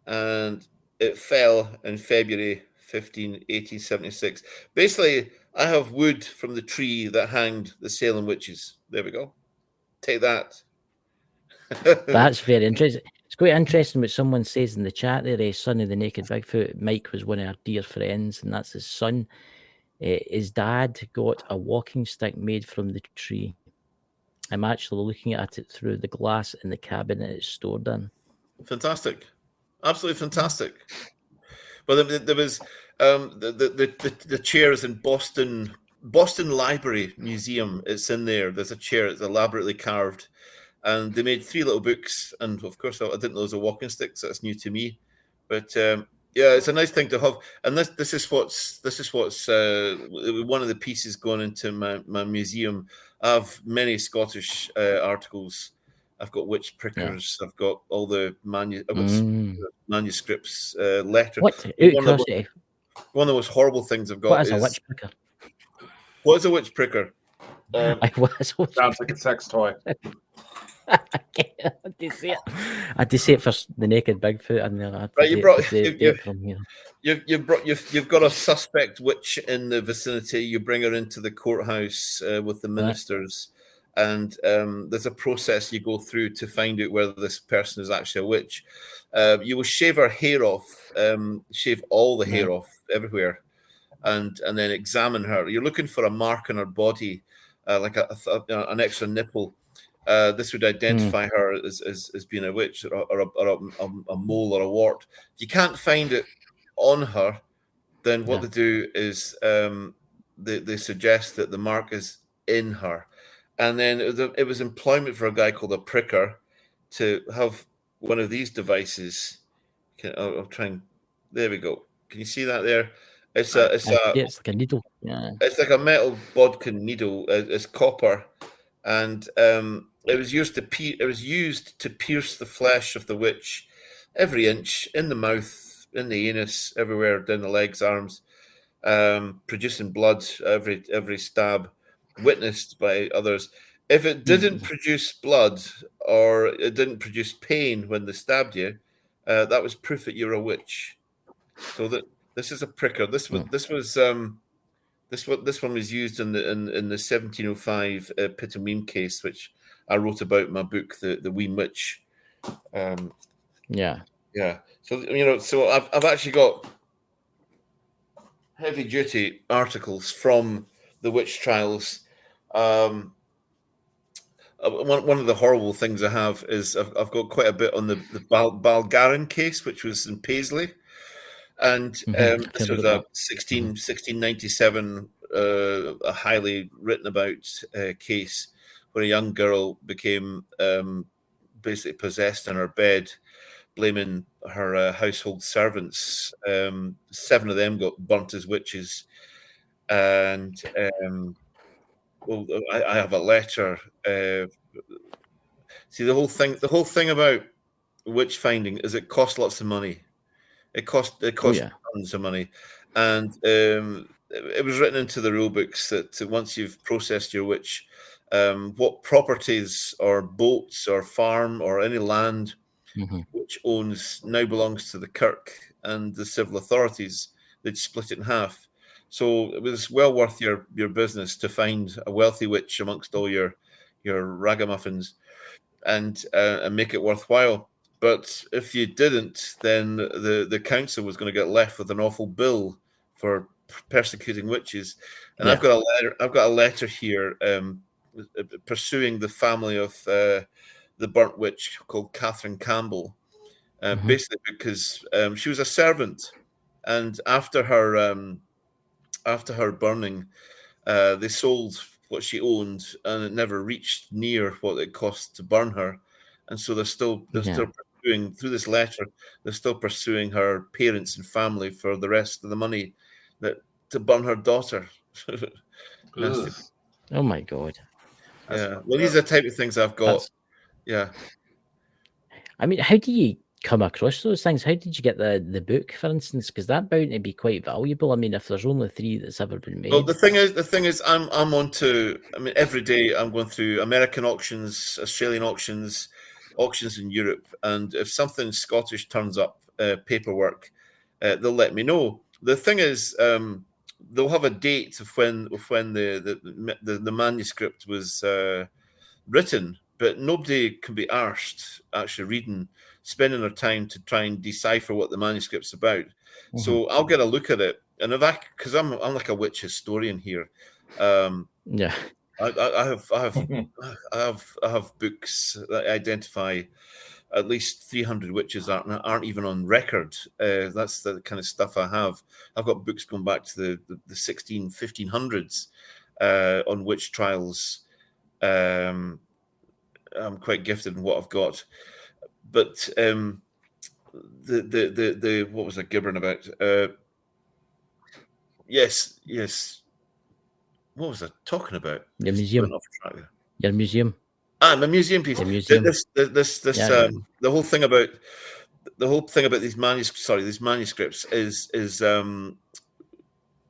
and it fell in February 1876. Basically, I have wood from the tree that hanged the Salem witches. There we go. Take that. That's very interesting. It's quite interesting what someone says in the chat there. Son of the Naked Bigfoot, Mike was one of our dear friends, and that's his son. His dad got a walking stick made from the tree. I'm actually looking at it through the glass in the cabinet it's stored in. Fantastic. Absolutely fantastic. But there was the chair is in Boston Library Museum. It's in there. There's a chair. It's elaborately carved, and they made 3 little books. And of course, I didn't know it was a walking stick, so that's new to me. But yeah, it's a nice thing to have. And this is what's one of the pieces going into my museum. I have many Scottish articles. I've got witch prickers. Yeah. I've got all the manuscripts, letters. What? One of the most horrible things I've got what is a witch pricker? What is a witch pricker? Sounds like a sex toy. I did see it. I did see it for the Naked Bigfoot, and you've got a suspect witch in the vicinity. You bring her into the courthouse with the ministers. And there's a process you go through to find out whether this person is actually a witch. You will shave her hair off, shave all the hair off everywhere, and then examine her. You're looking for a mark on her body, like an extra nipple. This would identify her as being a witch or a mole or a wart. If you can't find it on her, then what they do is they suggest that the mark is in her. And then it was employment for a guy called a pricker to have one of these devices. I'll try and... There we go. Can you see that there? It's like a needle. Yeah. It's like a metal bodkin needle. It's copper, and it was used to pierce the flesh of the witch every inch, in the mouth, in the anus, everywhere, down the legs, arms, producing blood every stab. Witnessed by others. If it didn't produce blood or it didn't produce pain when they stabbed you, that was proof that you're a witch. So that this is a pricker. This one was used in the 1705 Pittenweem case, which I wrote about in my book, the WEEM WITCH. Yeah. So I've actually got heavy duty articles from the witch trials. One of the horrible things I have is I've got quite a bit on the Balgarin case, which was in Paisley, and this was a 1697 a highly written about case where a young girl became basically possessed in her bed, blaming her household servants. 7 of them got burnt as witches, and well, I have a letter. See, the whole thing about witch finding is it costs lots of money. It costs tons of money, and it was written into the rule books that once you've processed your witch, what properties or boats or farm or any land which owns now belongs to the kirk and the civil authorities. They'd split it in half. So it was well worth your business to find a wealthy witch amongst all your ragamuffins and make it worthwhile. But if you didn't, then the council was going to get left with an awful bill for persecuting witches. And I've got a letter here pursuing the family of the burnt witch called Catherine Campbell, basically because she was a servant, and after her burning, they sold what she owned, and it never reached near what it cost to burn her. And so they're still pursuing, through this letter, they're still pursuing her parents and family for the rest of the money to burn her daughter. Oh my God. Yeah. Well, these are the type of things I've got. Yeah. I mean, how do you come across those things? How did you get the book, for instance? Because that bound to be quite valuable. I mean, if there's only 3 that's ever been made. Well, the thing is, I'm on to. I mean, every day I'm going through American auctions, Australian auctions in Europe, and if something Scottish turns up, paperwork, they'll let me know. the thing is, they'll have a date of when the manuscript was written, but nobody can be arsed actually spending their time to try and decipher what the manuscript's about. Mm-hmm. So I'll get a look at it, and because I'm like a witch historian here. Yeah, I have books that identify at least 300 witches aren't even on record. That's the kind of stuff I have. I've got books going back to the 1500s on witch trials. I'm quite gifted in what I've got, but the what was I gibbering about? Yes. What was I talking about? Your museum. Your museum. My museum piece. The museum. The whole thing about these manuscripts is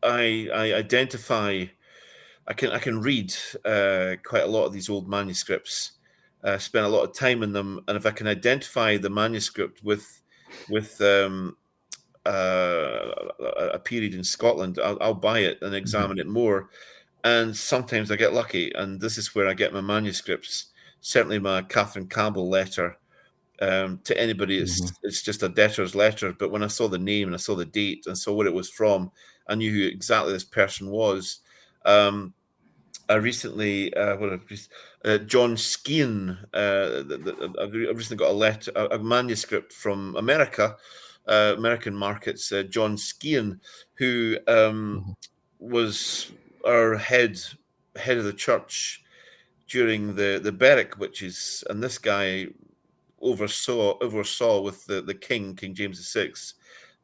I identify. I can read quite a lot of these old manuscripts. Spend a lot of time in them, and if I can identify the manuscript with a period in Scotland, I'll buy it and examine it more. And sometimes I get lucky, and this is where I get my manuscripts. Certainly, my Catherine Campbell letter to anybody, it's just a debtor's letter. But when I saw the name and I saw the date and saw what it was from, I knew who exactly this person was. I recently, John Skean. I've recently got a manuscript from American markets. John Skean, who was our head of the church during the Berwick witches, and this guy oversaw with the King James VI,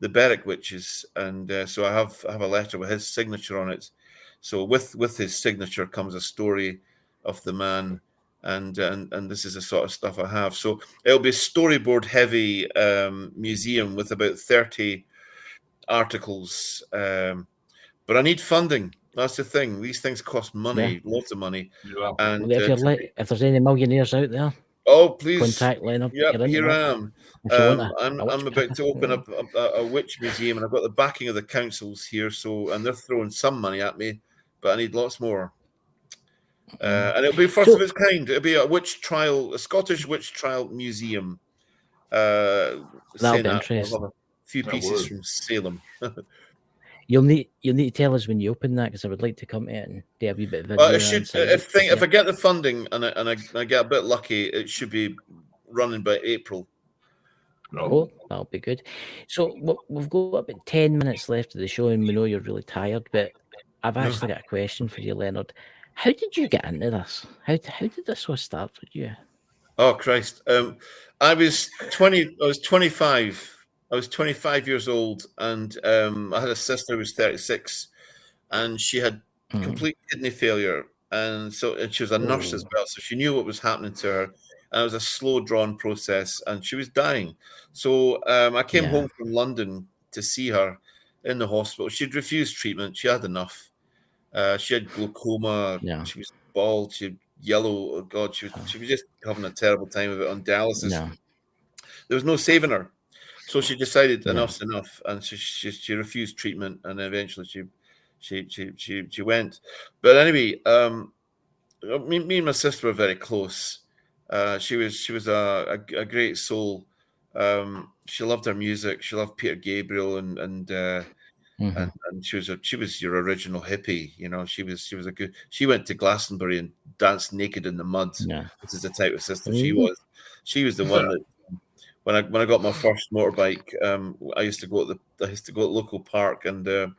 the Berwick witches, and so I have a letter with his signature on it. So with his signature comes a story of the man, and this is the sort of stuff I have. So it'll be a storyboard heavy museum with about 30 articles, but I need funding. That's the thing. These things cost money, lots of money. Yeah. And if there's any millionaires out there, please contact Leonard. Yep, here I am. I'm about to open up a witch museum, and I've got the backing of the councils here. And they're throwing some money at me, but I need lots more. And it'll be first of its kind. It'll be a Scottish witch trial museum. That'll be interesting. I'll have a few pieces from Salem. You'll need to tell us when you open that, because I would like to come in and do a wee bit of video. If I get the funding and I get a bit lucky, it should be running by April. Oh, that'll be good. So we've got about 10 minutes left of the show, and we know you're really tired, but I've actually got a question for you, Leonard. How did you get into this? How did this all start for you? Oh Christ! I was 20. I was 25. I was 25 years old, and I had a sister who was 36, and she had complete kidney failure, and she was a nurse as well, so she knew what was happening to her, and it was a slow drawn process, and she was dying. So I came home from London to see her in the hospital. She'd refused treatment. She had enough. She had glaucoma. Yeah. She was bald. She had yellow. Oh God, she was just having a terrible time of it on dialysis. Yeah. There was no saving her. So she decided enough's enough, and she refused treatment, and eventually she went. But anyway, me and my sister were very close. She was a great soul. She loved her music. She loved Peter Gabriel, and she was your original hippie. You know, she was a good. She went to Glastonbury and danced naked in the mud. Yeah. This is the type of sister she was. She was the one that. When I got my first motorbike, I used to go to the local park and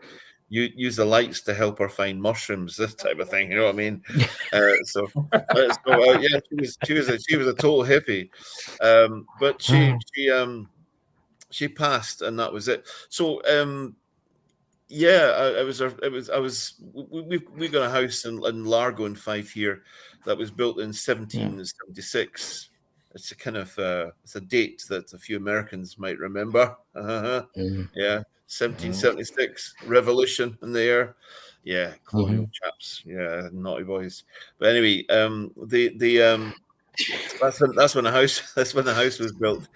use the lights to help her find mushrooms, this type of thing. You know what I mean? She was a total hippie, but she passed, and that was it. So we got a house in Largo in Fife here that was built in 1776. It's a kind of it's a date that a few Americans might remember. Yeah, 1776 revolution in the air. Yeah, colonial chaps. Yeah, naughty boys. But anyway, that's when the house was built,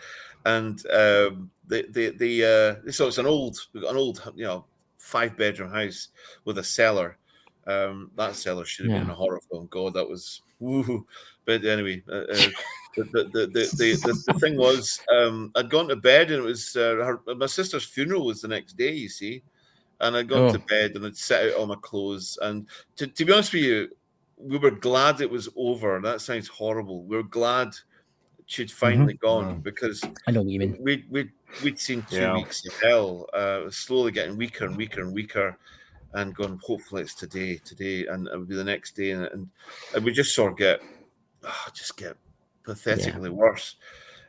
and so it's an old 5-bedroom house with a cellar. That cellar should have been in a horror film. God, that was woo. But anyway, the thing was, I'd gone to bed, and it was my sister's funeral was the next day, you see, and I'd gone to bed and I'd set out all my clothes. And to be honest with you, we were glad it was over. That sounds horrible. We were glad she'd finally gone, because I know what you mean. We'd seen 2 weeks of hell, slowly getting weaker and weaker and weaker, and going, hopefully it's today, and it would be the next day, and we just sort of get pathetically worse.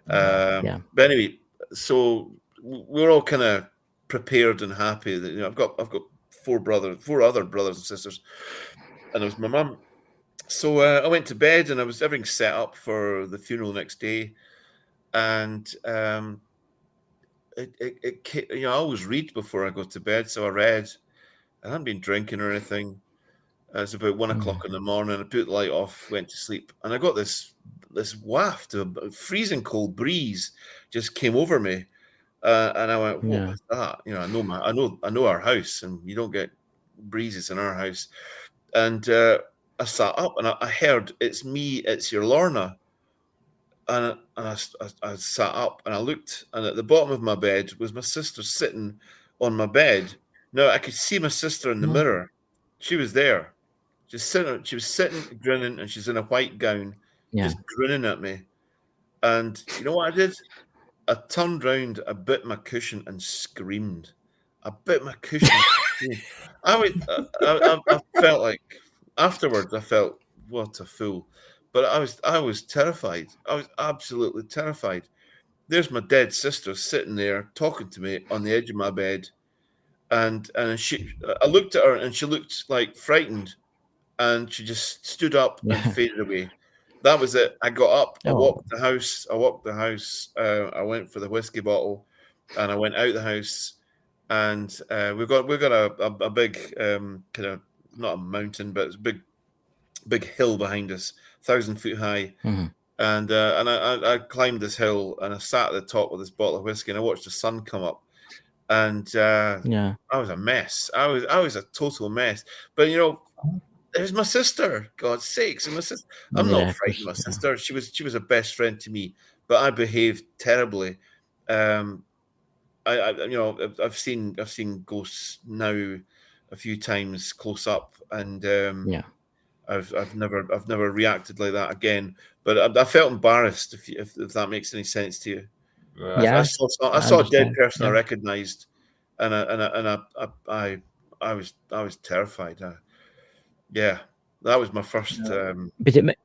But anyway, so we're all kind of prepared and happy that I've got 4 other brothers and sisters, and it was my mum. So I went to bed, and everything set up for the funeral next day, and I always read before I go to bed, so I read. I hadn't been drinking or anything. It's about 1 o'clock in the morning. I put the light off, went to sleep, and I got this waft of a freezing cold breeze just came over me, and I went, "What was that?" I know our house, and you don't get breezes in our house. And I sat up, and I heard, "It's me, it's your Lorna." And I sat up, and I looked, and at the bottom of my bed was my sister sitting on my bed. Now I could see my sister in the mirror. She was there, just sitting. She was sitting, grinning, and she's in a white gown, just grinning at me. And you know what I did? I turned round, I bit my cushion, and screamed. I bit my cushion. I felt like afterwards. I felt, what a fool. But I was terrified. I was absolutely terrified. There's my dead sister sitting there talking to me on the edge of my bed. And I looked at her, and she looked like frightened, and she just stood up and faded away. That was it. I got up. I walked the house. I went for the whiskey bottle, and I went out the house. And we've got a big kind of, not a mountain, but it's a big hill behind us, 1,000 foot high. And I climbed this hill, and I sat at the top with this bottle of whiskey, and I watched the sun come up. And I was a mess. I was a total mess. But it was my sister. God's sakes, and my sister. I'm not frightened of my sister. She was a best friend to me, but I behaved terribly. I've seen ghosts now a few times close up, and I've never reacted like that again. But I felt embarrassed, if that makes any sense to you. I saw a dead person I recognized, and I was terrified. That was my first. But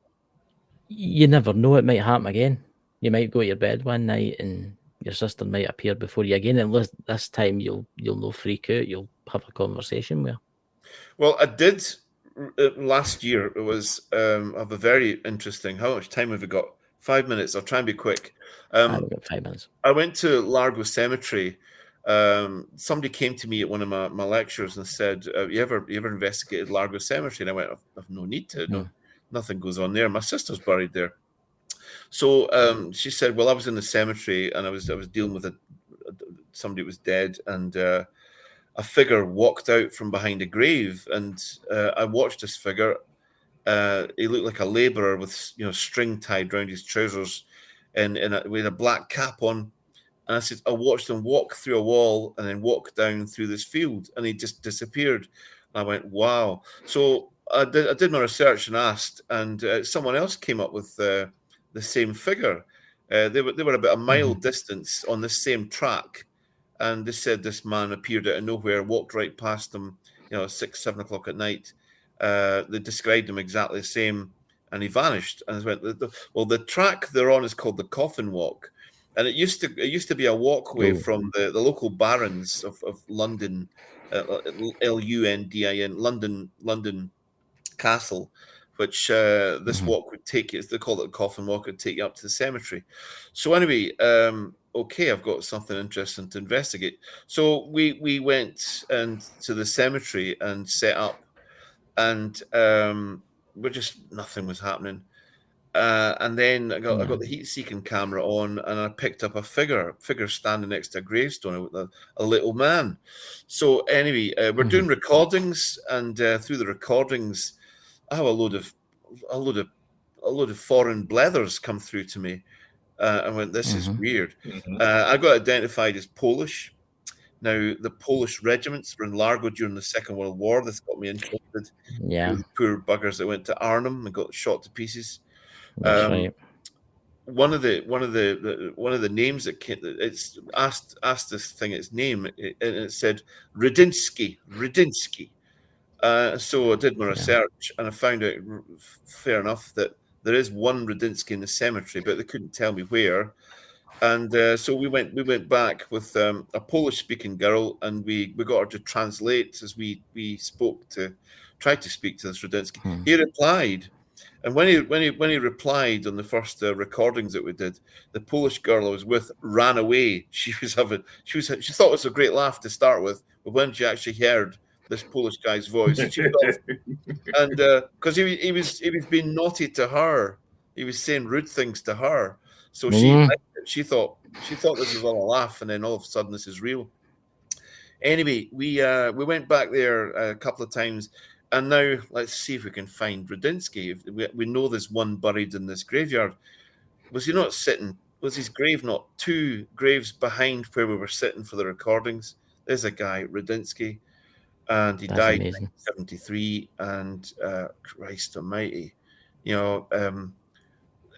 you never know; it might happen again. You might go to your bed one night, and your sister might appear before you again, and this time you'll no freak out. You'll have a conversation with her. Well, I did last year. It was have a very interesting. How much time have we got? 5 minutes. I'll try and be quick. I've got 5 minutes. I went to Largo Cemetery. Somebody came to me at one of my lectures and said, you ever investigated Largo Cemetery? And I went, I've no need to. No, nothing goes on there. My sister's buried there. So she said, well, I was in the cemetery, and I was dealing with somebody who was dead, and a figure walked out from behind a grave, and I watched this figure. He looked like a labourer with string tied around his trousers, and with a black cap on. And I said, I watched him walk through a wall and then walk down through this field, and he just disappeared. And I went, wow. So I did my research and asked, and someone else came up with the same figure. They were about a mile distance on the same track, and they said this man appeared out of nowhere, walked right past them, 6, 7 o'clock at night. They described him exactly the same, and he vanished. And I went, the track they're on is called the Coffin Walk, and it used to be a walkway from the local barons of London, Lundin, London Castle, which this walk would take you. They call it the Coffin Walk. It'd take you up to the cemetery. So anyway, okay, I've got something interesting to investigate. So we went to the cemetery and set up. And nothing was happening. And then I got the heat-seeking camera on, and I picked up a figure standing next to a gravestone with a little man. So anyway, we're doing recordings, and through the recordings, I have a load of foreign blethers come through to me. I went, this is weird. I got identified as Polish. Now, the Polish regiments were in Largo during the Second World War. This got me interested. Yeah, The poor buggers that went to Arnhem and got shot to pieces. that's right. One of the names that came, it's asked this thing its name, and it said Rudinsky. So I did my research, and I found out, fair enough, that there is one Rudinsky in the cemetery, but they couldn't tell me where. And so we went back with a Polish-speaking girl, and we got her to translate as we tried to speak to this Rudinsky. He replied, and when he replied on the first recordings that we did, the Polish girl I was with ran away. She thought it was a great laugh to start with, but when she actually heard this Polish guy's voice, she was off. And because he was being naughty to her, he was saying rude things to her. So she thought this was all a laugh, and then all of a sudden this is real. Anyway, we went back there a couple of times, and now let's see if we can find Rudinsky. We know there's one buried in this graveyard. Was his grave not 2 graves behind where we were sitting for the recordings? There's a guy, Rudinsky, and he died in 1973. And Christ Almighty,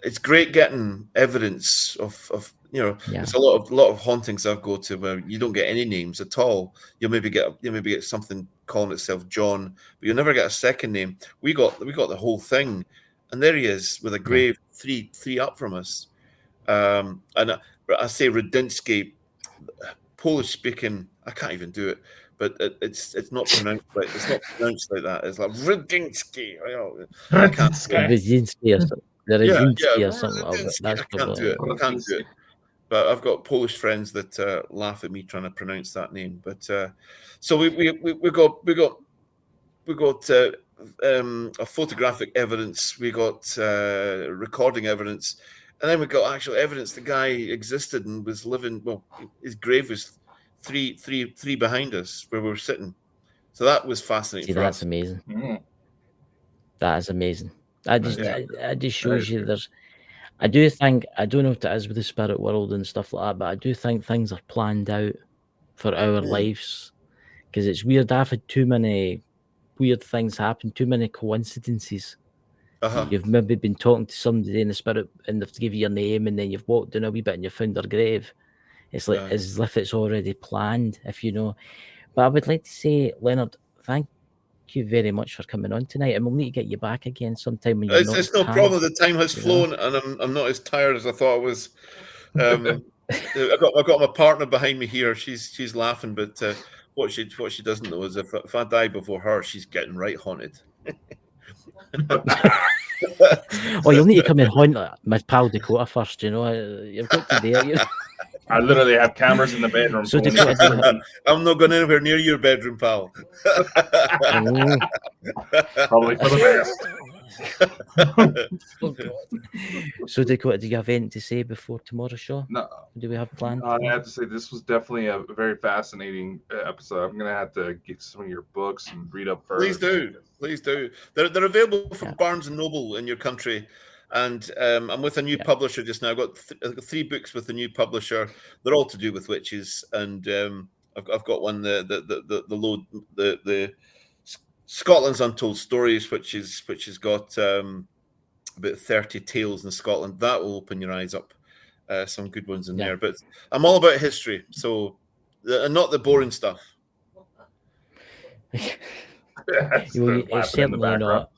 it's great getting evidence of There's a lot of hauntings I've go to where you don't get any names at all. You'll maybe get something calling itself John, but you'll never get a second name. We got the whole thing, and there he is with a grave three up from us. And I say Rudinsky, Polish speaking. I can't even do it, but it's not pronounced like that. It's like Rudinsky. I can't do it. Or something. I can't do it. But I've got Polish friends that laugh at me trying to pronounce that name. But so we got a photographic evidence. We got recording evidence, and then we got actual evidence the guy existed and was living. Well, his grave was three behind us where we were sitting. So that was fascinating. That's amazing. That is amazing. That just shows you there's. I do think, I don't know if it is with the spirit world and stuff like that, but I do think things are planned out for our lives, because it's weird. I've had too many weird things happen, too many coincidences. You've maybe been talking to somebody in the spirit and they've give you your name, and then you've walked in a wee bit and you found their grave. It's like as if it's already planned, if you know. But I would like to say, Leonard, thank you very much for coming on tonight, and we'll need to get you back again sometime when you're not it's no problem. The time has flown, and I'm not as tired as I thought I was. I've got my partner behind me here. She's laughing, but what she doesn't know is if I die before her, she's getting right haunted. Oh, you'll need to come and haunt my pal Dakota first. You've got to do it. I literally have cameras in the bedroom. So I'm not going anywhere near your bedroom, pal. Probably for the best. So Dakota, do you have anything to say before tomorrow's show? No. Do we have planned? I have to say this was definitely a very fascinating episode. I'm gonna have to get some of your books and read up first. Please do. They're available from Barnes and Noble in your country. And I'm with a new publisher just now. I've got 3 books with the new publisher. They're all to do with witches, and I've got one the Scotland's Untold Stories, which has got about 30 tales in Scotland. That will open your eyes up. Some good ones in there. But I'm all about history, so and not the boring stuff. It's certainly not.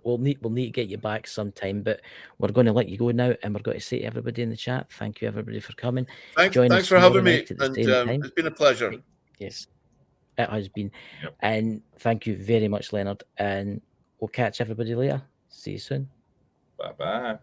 We'll need to get you back sometime, but we're going to let you go now, and we're going to say to everybody in the chat, thank you everybody for coming. Thanks for having me, and it's been a pleasure. Yes, it has been, and thank you very much, Leonard, and we'll catch everybody later. See you soon. Bye.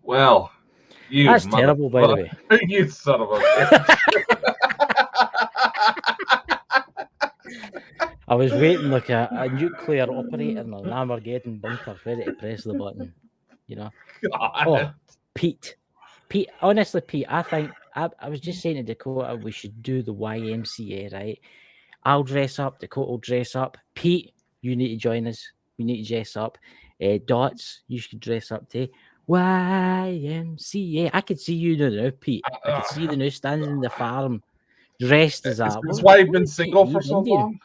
Well, you That's terrible, by the way. You son of a bitch. I was waiting like a nuclear operator in an Armageddon bunker, ready to press the button. You know. God. Oh, Pete. Honestly, Pete, I think I was just saying to Dakota we should do the YMCA, right? I'll dress up. Dakota will dress up. Pete, you need to join us. We need to dress up. Dots, you should dress up too. YMCA. I could see you now, Pete. I could see the new standing in the farm, dressed as that. That's why you've been single for so long.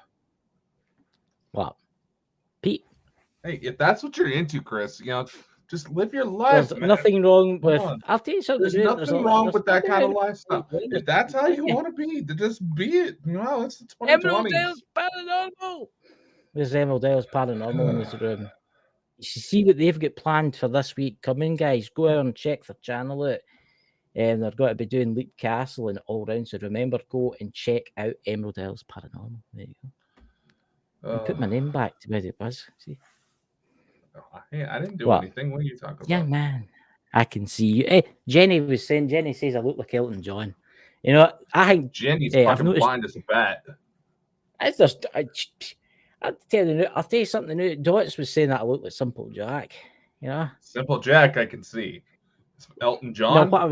What, Pete? Hey, if that's what you're into, Chris, just live your life. There's nothing wrong with. I'll tell you something. There's nothing wrong with that kind of lifestyle. If that's how you want to be, then just be it. It's the 2020s. Emerald Dale's Paranormal. There's Emerald Dale's Paranormal in this room. You should see what they've got planned for this week coming, guys. Go out and check their channel out. And they're going to be doing Leap Castle and all round. So remember, go and check out Emerald Dale's Paranormal. There you go. I put my name back to where it was. See? Hey, I didn't do anything. What are you talking about? Yeah, man. I can see you. Hey, Jenny says I look like Elton John. I think Jenny's fucking blind as a bat. I'll tell you something new. Dots was saying that I look like Simple Jack. Simple Jack, I can see. Elton John. No, what I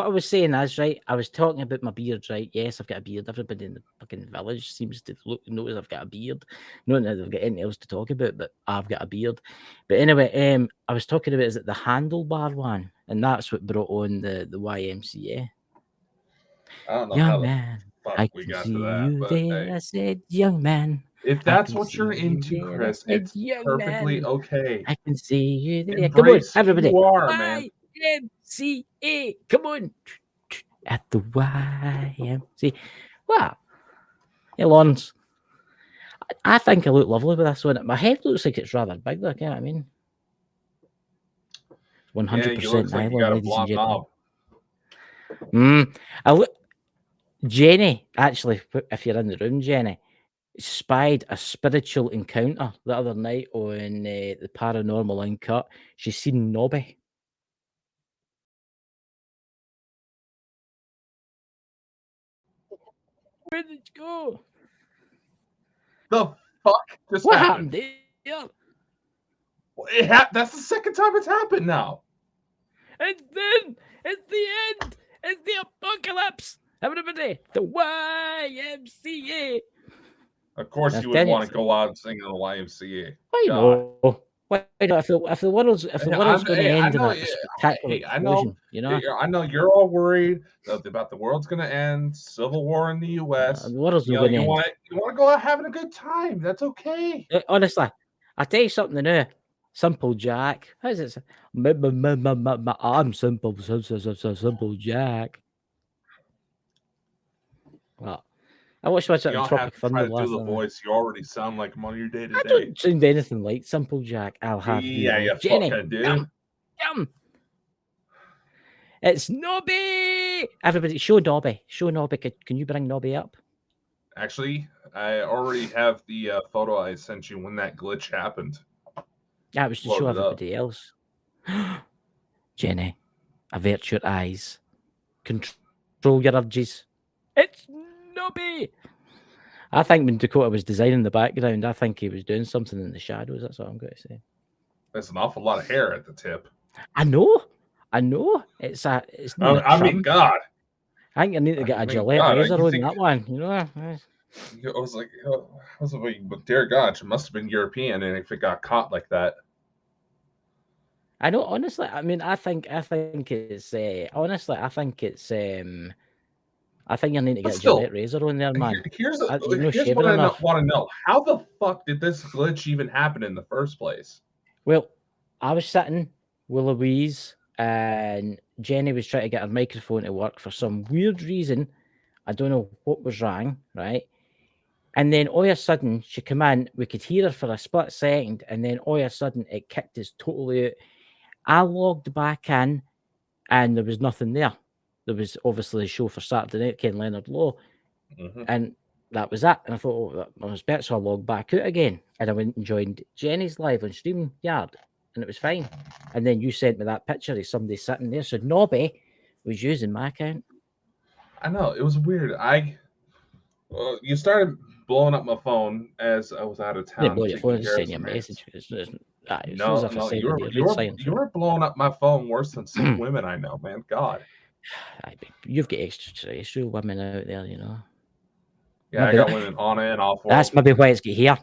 was saying is, right, I was talking about my beard, right? Yes, I've got a beard. Everybody in the fucking village seems to notice I've got a beard. Not that I've got anything else to talk about, but I've got a beard. But anyway, I was talking about, is it the handlebar one? And that's what brought on the YMCA. I don't know young how man, the fuck I we can got see to that. you But there. hey, I said, young man. if that's what you're into, Chris, it's perfectly okay. I can see you there. Embrace Come on, everybody. who you are, man. YMCA. Come on. At the YMCA. Wow. Hey, Lawrence. I think I look lovely with this one. My head looks like it's rather big, though. You know what I mean? 100% like you got a blonde knob. Jenny, actually, if you're in the room, Jenny, spied a spiritual encounter the other night on the Paranormal Uncut. She's seen Nobby. Where did it go? The fuck just what happened? there? That's the second time it's happened now. And then it's the end. It's the apocalypse. Everybody, the YMCA. Of course, you would want to go out and sing in the YMCA. I know. Why not? If the world's going to end in a spectacular explosion, I know you're all worried about the world's going to end, civil war in the U.S. The world's going to end. You want to go out having a good time. That's okay. Honestly, I'll tell you something now. Simple Jack. How's it? I'm simple Jack. Well, I watched that Tropic Thunder last night. Do the voice. You already sound like him on your day to day. I don't sound anything like Simple Jack. I'll have you. Yeah, Jenny, fucking do. Come. It's Nobby. Everybody, show Nobby. Can you bring Nobby up? Actually, I already have the photo I sent you when that glitch happened. Yeah, it was to show everybody else. Jenny, avert your eyes. Control your urges. It's Nobby. I think when Dakota was designing the background, I think he was doing something in the shadows. That's all I'm going to say. There's an awful lot of hair at the tip. I know. It's not I mean, God. I think I need to get a Gillette razor on that one. You know. I was like, dear God, it must have been European, and if it got caught like that. I know. Honestly, I mean, I think it's. Honestly, I think it's. I think you need to get a Gillette razor on there, man. Here's what I want to know: how the fuck did this glitch even happen in the first place? Well, I was sitting with Louise, and Jenny was trying to get her microphone to work for some weird reason. I don't know what was wrong, right? And then all of a sudden, she came in. We could hear her for a split second, and then all of a sudden, it kicked us totally out. I logged back in, and there was nothing there. There was obviously a show for Saturday night, Ken Leonard Low, and that was it. And I thought, oh, that was better, so I logged back out again, and I went and joined Jenny's live on StreamYard, and it was fine. And then you sent me that picture of somebody sitting there, so Nobby was using my account. I know, it was weird. You started blowing up my phone as I was out of town. Blow your phone and send you a message. No, you were blowing up my phone worse than some women I know, man. God. You've got extraterrestrial women out there, you know. Yeah, maybe I got women on and off. That's maybe why it's get here.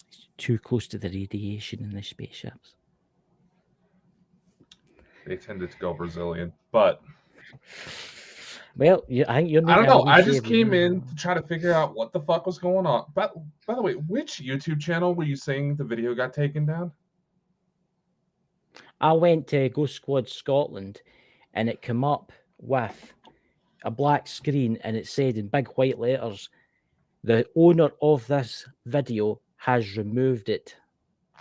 It's too close to the radiation in the spaceships. They tended to go Brazilian, but well, I think you're. I don't know. I just came in to try to figure out what the fuck was going on. But by the way, which YouTube channel were you saying the video got taken down? I went to Ghost Squad Scotland, and it came up with a black screen, and it said in big white letters, "The owner of this video has removed it.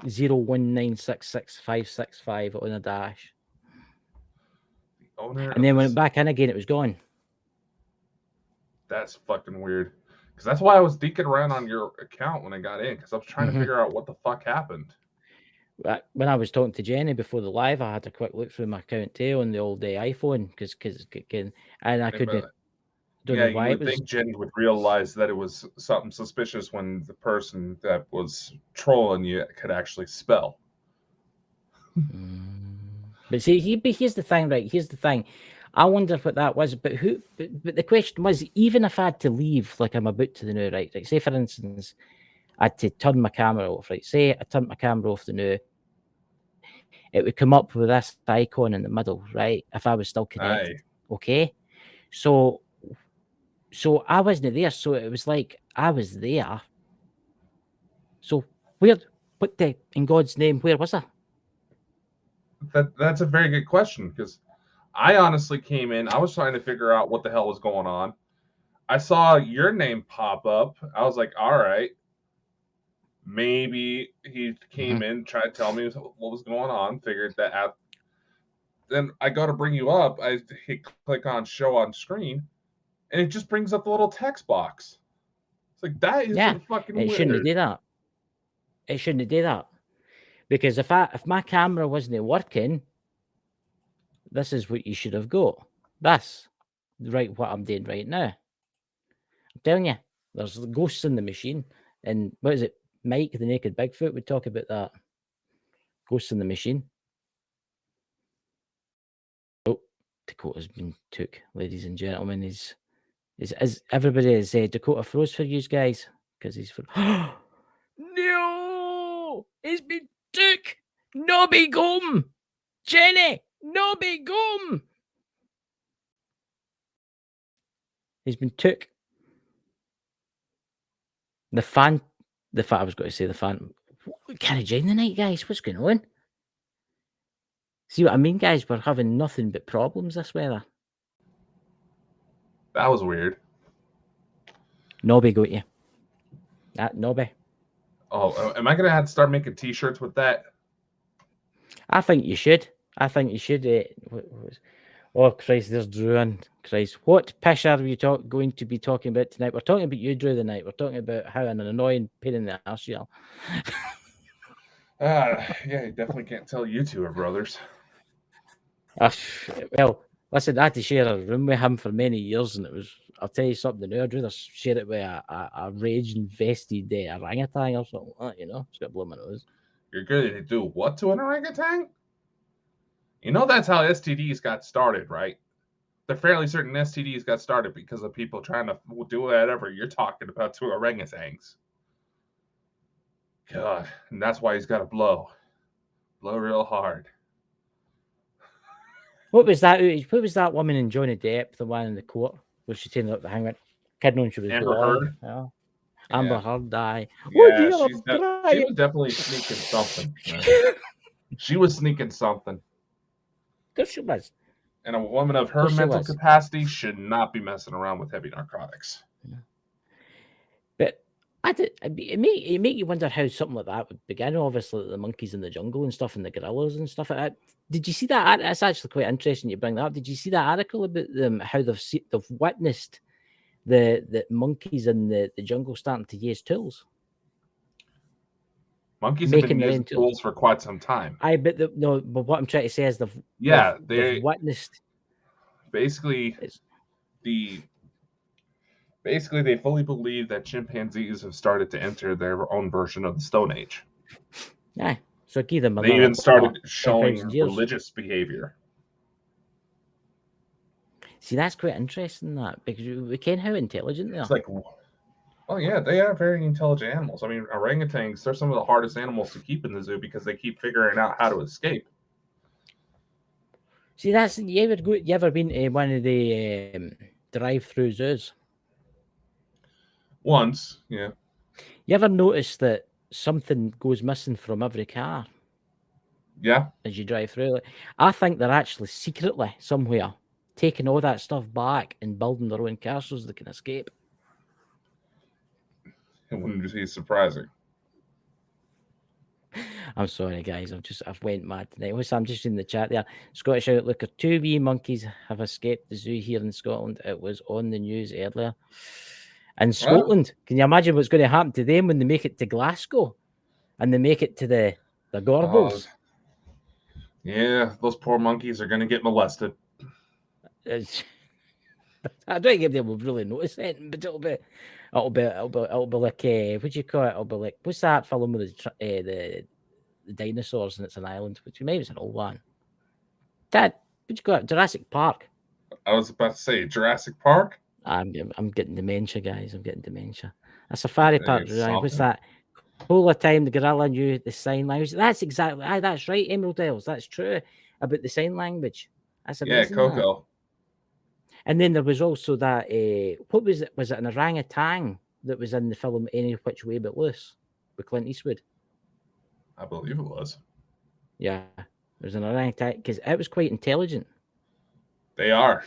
019666565 on a dash." The owner. And then when it back in again, it was gone. That's fucking weird. Because that's why I was deeking around on your account when I got in, because I was trying to figure out what the fuck happened. When I was talking to Jenny before the live, I had a quick look through my account too on the old iPhone, and I couldn't. Don't know why. You would think Jenny would realize that it was something suspicious when the person that was trolling you could actually spell. But see, here's the thing, right? Here's the thing. I wonder what that was, but the question was, even if I had to leave, like I'm about to the now, right? Say, for instance, I had to turn my camera off, right? Say I turned my camera off the now, it would come up with this icon in the middle, right? If I was still connected, okay? So I wasn't there, so it was like I was there. So in God's name, where was I? That's a very good question, because I honestly came in. I was trying to figure out what the hell was going on. I saw your name pop up. I was like, all right, maybe he came in, tried to tell me what was going on, figured that out. Then I go to bring you up. I click on show on screen, and it just brings up the little text box. It's like, that is fucking weird. It shouldn't have did that. It shouldn't have did that. Because if my camera wasn't working, this is what you should have got. That's right what I'm doing right now. I'm telling you, there's ghosts in the machine. And what is it? Mike, the Naked Bigfoot, would talk about that. Ghosts in the machine. Oh, Dakota's been took, ladies and gentlemen. Is everybody is Dakota froze for you guys? Because he's for no, he's been took. Nobby gum, Jenny, Nobby gum. He's been took. I was going to say the fan. Can I join the night, guys? What's going on? See what I mean, guys? We're having nothing but problems this weather. That was weird. Nobby got you. That Nobby. Oh, am I going to have to start making t-shirts with that? I think you should. Oh, Christ, there's Drew and Christ. What pish are we going to be talking about tonight? We're talking about you, Drew, tonight. We're talking about how an annoying pain in the arse you are. Yeah, you definitely can't tell you two are brothers. Well, listen, I had to share a room with him for many years, and it was I'll tell you something now. I'd rather share it with a rage-invested orangutan or something like that, you know? It's got to blow my nose. You're going to do what to an orangutan? You know that's how STDs got started, right? They're fairly certain STDs got started because of people trying to do whatever you're talking about to orangutans. God, and that's why he's got to blow real hard. What was that? What was that woman in Johnny Depp, the one in the court, where she turned up the hangman, kidding when she was Amber blind? Heard? Yeah. Amber Heard died. Yeah, she was definitely sneaking something. Right? She was sneaking something. Of course she was. And a woman of her mental capacity should not be messing around with heavy narcotics. But it make you wonder how something like that would begin. Obviously, the monkeys in the jungle and stuff, and the gorillas and stuff like that. Did you see that? It's actually quite interesting you bring that up. Did you see that article about them? How they've witnessed the monkeys in the jungle starting to use tools. Monkeys have been using tools for quite some time. But what I'm trying to say is they've witnessed. Basically, they fully believe that chimpanzees have started to enter their own version of the Stone Age. Yeah, so give them. They even started showing religious behavior. See, that's quite interesting, that, because we can how intelligent they are. It's like, oh yeah, they are very intelligent animals. I mean, orangutans, they're some of the hardest animals to keep in the zoo because they keep figuring out how to escape. See, that's you ever been to one of the drive-through zoos? Once, yeah. You ever notice that something goes missing from every car? Yeah. As you drive through it, I think they're actually secretly somewhere taking all that stuff back and building their own cars so they can escape. It wouldn't be surprising. I'm sorry, guys. I've went mad tonight. I'm just in the chat there. Scottish Outlooker, 2 wee monkeys have escaped the zoo here in Scotland. It was on the news earlier. In Scotland, can you imagine what's going to happen to them when they make it to Glasgow and they make it to the Gorbals? Yeah, those poor monkeys are going to get molested. I don't think they will really notice it, but it'll be like what do you call it? It'll be like, what's that film with the dinosaurs and it's an island? Which maybe it's an old one. Dad, what do you call it? Jurassic Park. I was about to say Jurassic Park. I'm getting dementia, guys. I'm getting dementia. A safari park. What's that? Whole of time the gorilla knew the sign language. That's exactly. That's right, Emerald Isles. That's true about the sign language. That's amazing. Yeah, Coco. And then there was also that. What was it? Was it an orangutan that was in the film Any Which Way But Loose with Clint Eastwood? I believe it was. Yeah, it was an orangutan because it was quite intelligent. They are.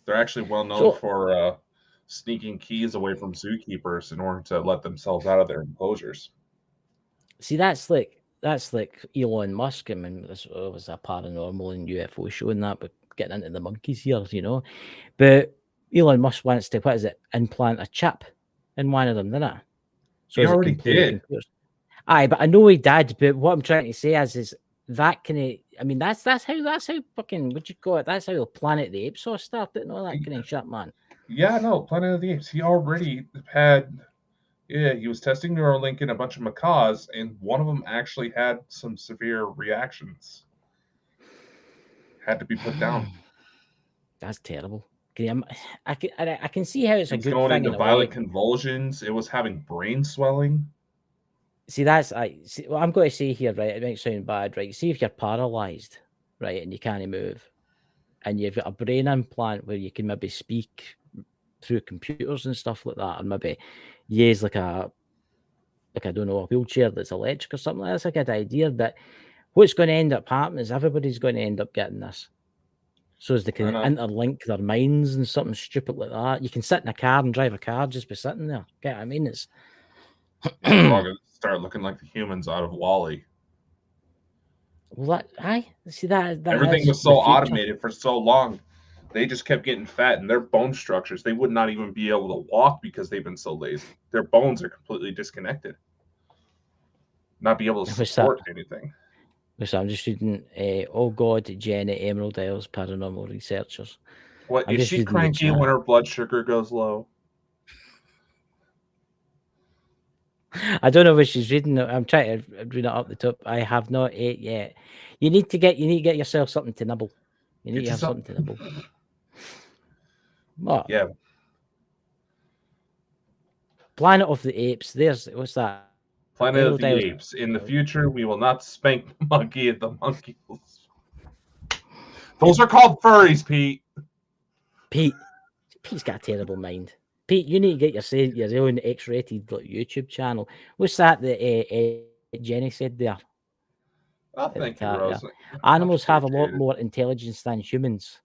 They're actually well known for sneaking keys away from zookeepers in order to let themselves out of their enclosures. See, that's like Elon Musk. I mean, this was a paranormal and UFO show and that, but getting into the monkeys here, you know. But Elon Musk wants to, implant a chip in one of them, didn't it? So he already did. Aye, but I know he did. But what I'm trying to say is that kind of. I mean, that's how fucking, what you call it? That's how Planet of the Apes all started and all that kind of shit, man. Yeah, no, Planet of the Apes. He already had. Yeah, he was testing Neuralink in a bunch of macaques, and one of them actually had some severe reactions. Had to be put down. That's terrible. I can see how it's a good thing. It was going into violent convulsions. It was having brain swelling. See, what I'm going to say here, right? It might sound bad, right? See if you're paralyzed, right, and you can't move, and you've got a brain implant where you can maybe speak through computers and stuff like that, and maybe use like a wheelchair that's electric or something. That's a good idea. But what's going to end up happening is everybody's going to end up getting this. So as they can interlink their minds and something stupid like that. You can sit in a car and drive a car just by sitting there. Get what I mean? It's we're all going to start looking like the humans out of WALL-E. Well, that everything was so automated for so long. They just kept getting fat, and their bone structures, they would not even be able to walk because they've been so lazy. Their bones are completely disconnected. Not be able to support anything. So I'm just reading, oh God, Jenny, Emerald Isles, paranormal researchers. What I'm is just she reading the cranky chat. when her blood sugar goes low? I don't know what she's reading. I'm trying to read it up the top. I have not ate yet. You need to get yourself something to nibble. You need Get to have yourself- something to nibble. What? Yeah, Planet of the Apes. There's what's that? Planet of the Aerodile- Apes. In the future, we will not spank the monkey at the monkeys. Those are called furries, Pete. Pete's got a terrible mind. Pete, you need to get your own X-rated YouTube channel. What's that Jenny said there? Oh, at the thank you, top, Rose. Animals Much have a lot appreciated. more intelligence than humans.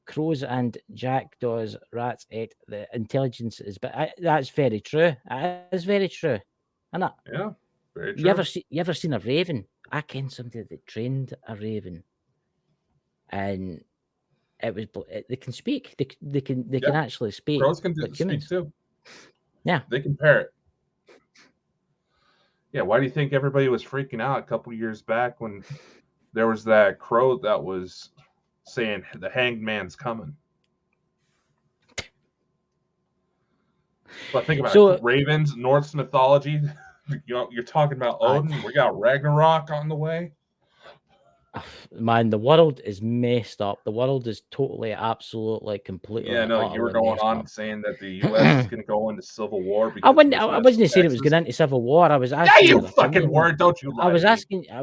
Crows and jackdaws, rats, the intelligence is, but that's very true. That is very true. Isn't it? Yeah, very true. You ever seen a raven? I ken somebody that trained a raven, and it was they can speak. They can actually speak. Crows can like speak humans. too. Yeah. They can parrot. Yeah, why do you think everybody was freaking out a couple years back when there was that crow that was saying the hanged man's coming? But think about it. Ravens, Norse mythology. You're talking about Odin. We got Ragnarok on the way. Man, the world is messed up. The world is totally, absolutely, completely. Yeah, no, you were going on up. saying that the U.S. is going to go into civil war because I wasn't saying it was going into civil war. I was asking. Yeah, you fucking word! Don't you lie. I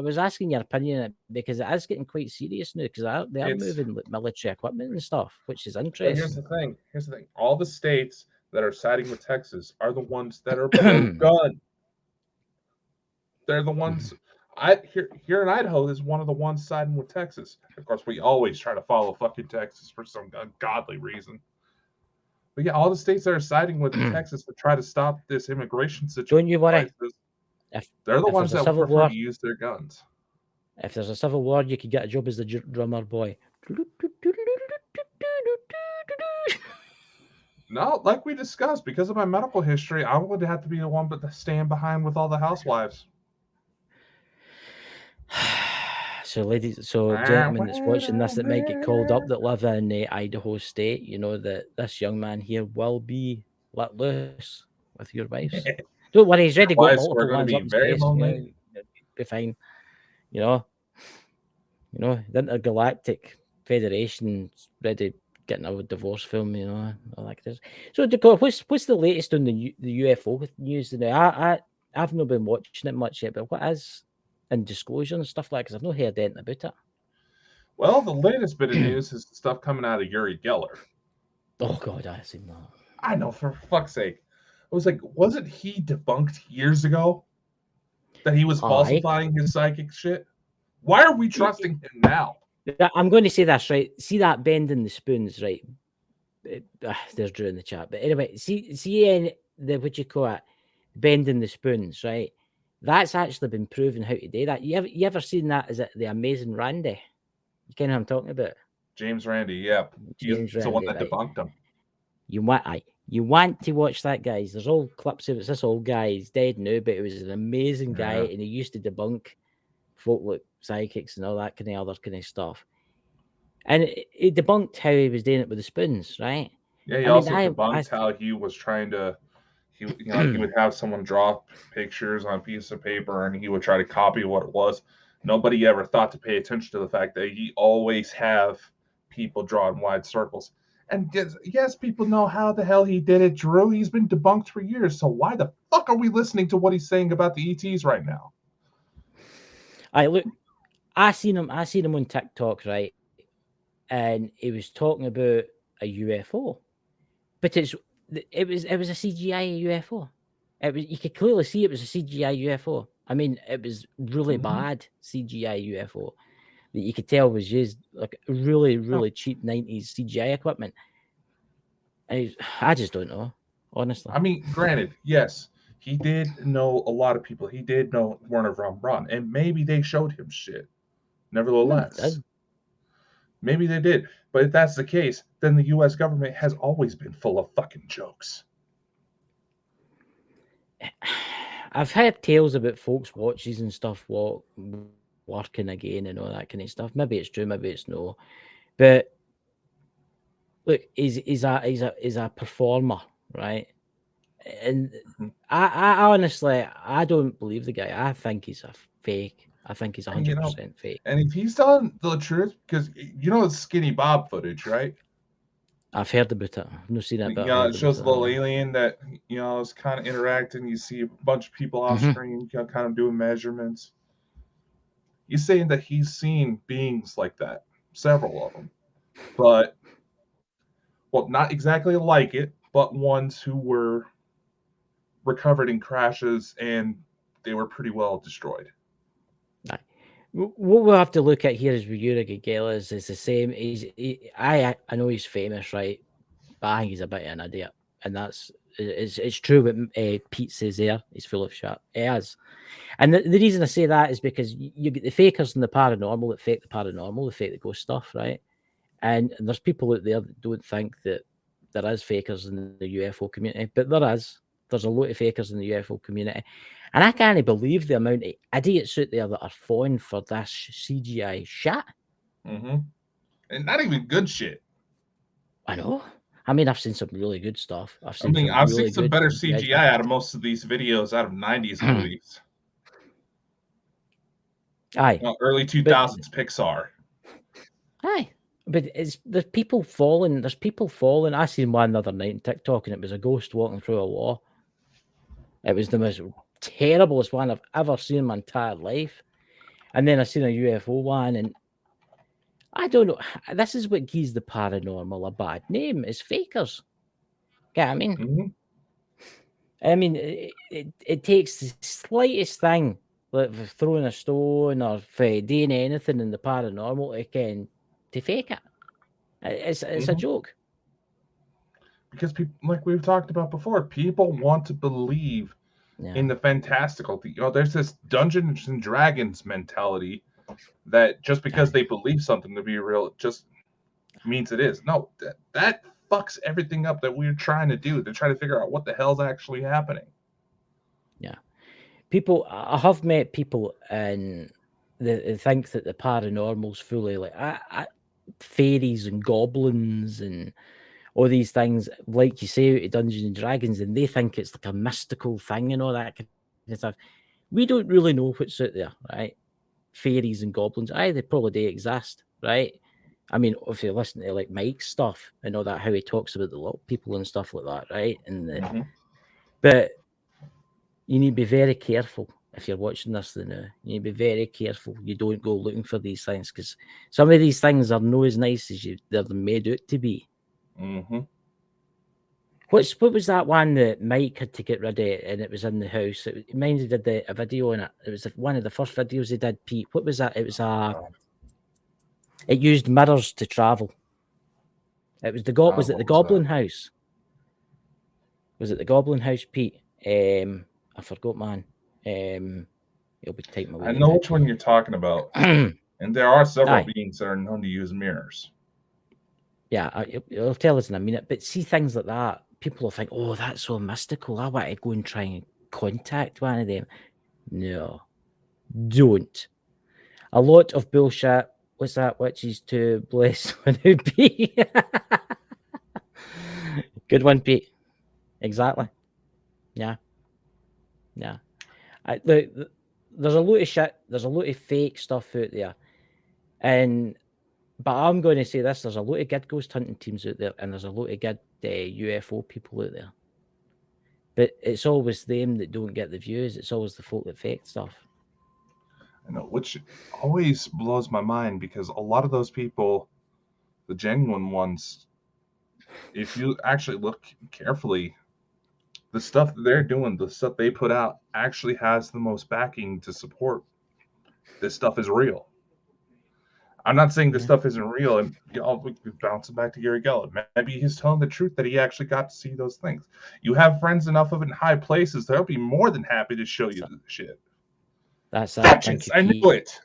was asking your opinion on it because it is getting quite serious now because they are moving like military equipment and stuff, which is interesting. Here's the thing. All the states that are siding with Texas are the ones that are pro-gun. They're the ones. Here in Idaho is one of the ones siding with Texas. Of course, we always try to follow fucking Texas for some ungodly reason. But yeah, all the states that are siding with Texas to try to stop this immigration situation. Don't you worry. They're the ones that prefer to use their guns. If there's a civil war, you could get a job as the drummer boy. No, like we discussed, because of my medical history, I would have to be the one but to stand behind with all the housewives. So, gentlemen that's watching this that might get called up that live in Idaho State, you know that this young man here will be let loose with your wives. Don't worry, he's ready to go multiple ones up his face. Be fine. You know, the Intergalactic Federation's ready getting a divorce film, you know, all like this. So, Dakota, what's the latest on the UFO news now? I've not been watching it much yet, but what is in disclosure and stuff like? Because I've not heard anything about it. Well, the latest bit of news is stuff coming out of Uri Geller. Oh God, I've seen that. I know, for fuck's sake. I was like, wasn't he debunked years ago that he was falsifying his psychic shit? Why are we trusting him now? I'm going to say this, right? See that bending the spoons, right? There's Drew in the chat. But anyway, see what you call it, bending the spoons, right? That's actually been proven how to do that. You ever seen that? Is it the Amazing Randy? You kind of know what I'm talking about? James Randi, yeah. He's the one that debunked him. You want to watch that, guys. There's all clips of it. It's this old guy. He's dead now, but he was an amazing guy, and he used to debunk folk like psychics and all that kind of other kind of stuff. And he debunked how he was doing it with the spoons, right? Yeah, he also debunked how he was trying to. He would have someone draw pictures on a piece of paper, and he would try to copy what it was. Nobody ever thought to pay attention to the fact that he always have people draw in wide circles. And yes, people know how the hell he did it, Drew. He's been debunked for years. So why the fuck are we listening to what he's saying about the ETs right now? Look, I seen him on TikTok, right? And he was talking about a UFO. But it was a CGI UFO. You could clearly see it was a CGI UFO. I mean, it was really bad CGI UFO that you could tell was used like really, really cheap 90s CGI equipment. I just don't know, honestly. I mean, granted, yes, he did know a lot of people. He did know Werner von Braun, and maybe they showed him shit. Nevertheless, maybe they did. But if that's the case, then the U.S. government has always been full of fucking jokes. I've heard tales about folks' watches and stuff working again and all that kind of stuff. Maybe it's true, maybe it's no. But look, he's a performer, right? And I honestly, I don't believe the guy. I think he's a fake. I think he's 100% fake. And if he's telling the truth, because you know the Skinny Bob footage, right? I've heard about it. I've not seen it, but It shows a little alien that is kind of interacting. You see a bunch of people off screen, kind of doing measurements. He's saying that he's seen beings like that, several of them, but not exactly like it, but ones who were recovered in crashes and they were pretty well destroyed. What we'll have to look at here is with Uri Geller is the same. I know he's famous, right? But I think he's a bit of an idiot, and it's true what Pete says there. He's full of shit. He is. And the reason I say that is because you get the fakers and the paranormal that fake the paranormal, that fake the ghost stuff, right? And there's people out there that don't think that there is fakers in the UFO community, but there is. There's a lot of fakers in the UFO community. And I can't believe the amount of idiots out there that are falling for this CGI shit. And not even good shit. I know. I mean, I've seen some really good stuff. I've seen some better CGI out of most of these videos out of 90s movies. Aye. Early 2000s Pixar. Aye. But there's people falling. There's people falling. I seen one the other night on TikTok, and it was a ghost walking through a wall. It was the most terriblest one I've ever seen in my entire life. And then I seen a UFO one, and I don't know. This is what gives the paranormal a bad name. It's fakers. Yeah, I mean, it takes the slightest thing, like throwing a stone or doing anything in the paranormal to fake it. It's a joke. Because people, like we've talked about before, people want to believe in the fantastical. There's this Dungeons and Dragons mentality that just because they believe something to be real, it just means it is. No, that fucks everything up that we're trying to do. They're trying to figure out what the hell's actually happening. Yeah. People, I have met people and they think that the paranormal's fully like fairies and goblins and all these things, like you say, out of Dungeons and Dragons, and they think it's like a mystical thing and all that kind of stuff. We don't really know what's out there, right? Fairies and goblins, they probably do exist, right? I mean, if you listen to like Mike's stuff and all that, how he talks about the little people and stuff like that, right? And but you need to be very careful if you're watching this now. You need to be very careful. You don't go looking for these things because some of these things are not as nice as they're made out to be. What was that one that Mike had to get rid of and it was in the house? He did a video on it. It was one of the first videos he did, Pete. What was that? It was it used mirrors to travel. It was was it the Goblin House? Was it the Goblin House, Pete? I forgot, man. You'll be taking my I know which one you're talking about. And there are several beings that are known to use mirrors. Yeah, it'll tell us in a minute. But see things like that, people will think, oh, that's so mystical. I want to go and try and contact one of them. No, don't. A lot of bullshit. What's that? Witches to bless when it be. Good one, Pete. Exactly. Yeah. There's a lot of shit. There's a lot of fake stuff out there. But I'm going to say this, there's a lot of good ghost hunting teams out there and there's a lot of good UFO people out there. But it's always them that don't get the views. It's always the folk that fake stuff. I know, which always blows my mind because a lot of those people, the genuine ones, if you actually look carefully, the stuff that they're doing, the stuff they put out actually has the most backing to support this stuff is real. I'm not saying this stuff isn't real, and we bouncing back to Gary Geller. Maybe he's telling the truth that he actually got to see those things. You have friends enough of it in high places, they'll be more than happy to show you the shit. That's fetches. I knew it.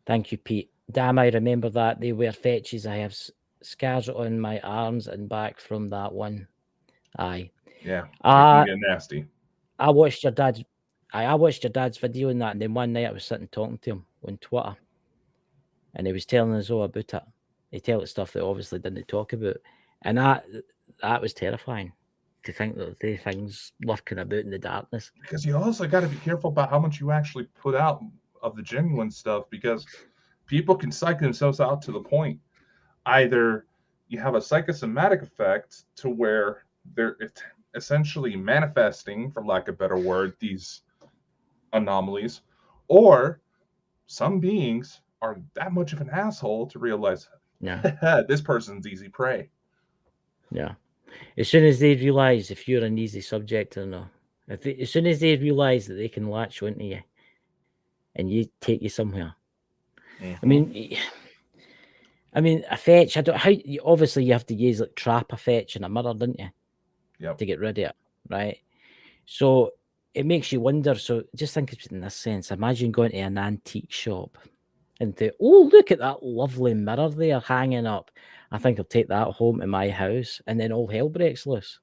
Thank you, Pete. Damn, I remember that. They were fetches. I have scars on my arms and back from that one. Aye. Yeah. Get nasty. I watched your dad's video on that, and then one night I was sitting talking to him on Twitter. And he was telling us all about it. They tell us stuff that obviously didn't talk about, and that was terrifying to think that there are things lurking about in the darkness. Because you also got to be careful about how much you actually put out of the genuine stuff, because people can psych themselves out to the point. Either you have a psychosomatic effect to where they're essentially manifesting, for lack of a better word, these anomalies, or some beings are that much of an asshole to realize, yeah, this person's easy prey. Yeah. As soon as they realize if you're an easy subject or not, as soon as they realize that they can latch onto you and you take you somewhere. Mm-hmm. I mean, a fetch. I don't. How obviously you have to use like trap a fetch and a mirror, don't you? Yep. To get rid of it, right? So it makes you wonder. So just think of it in this sense. Imagine going to an antique shop and think, oh, look at that lovely mirror there hanging up. I think I'll take that home to my house, and then all hell breaks loose.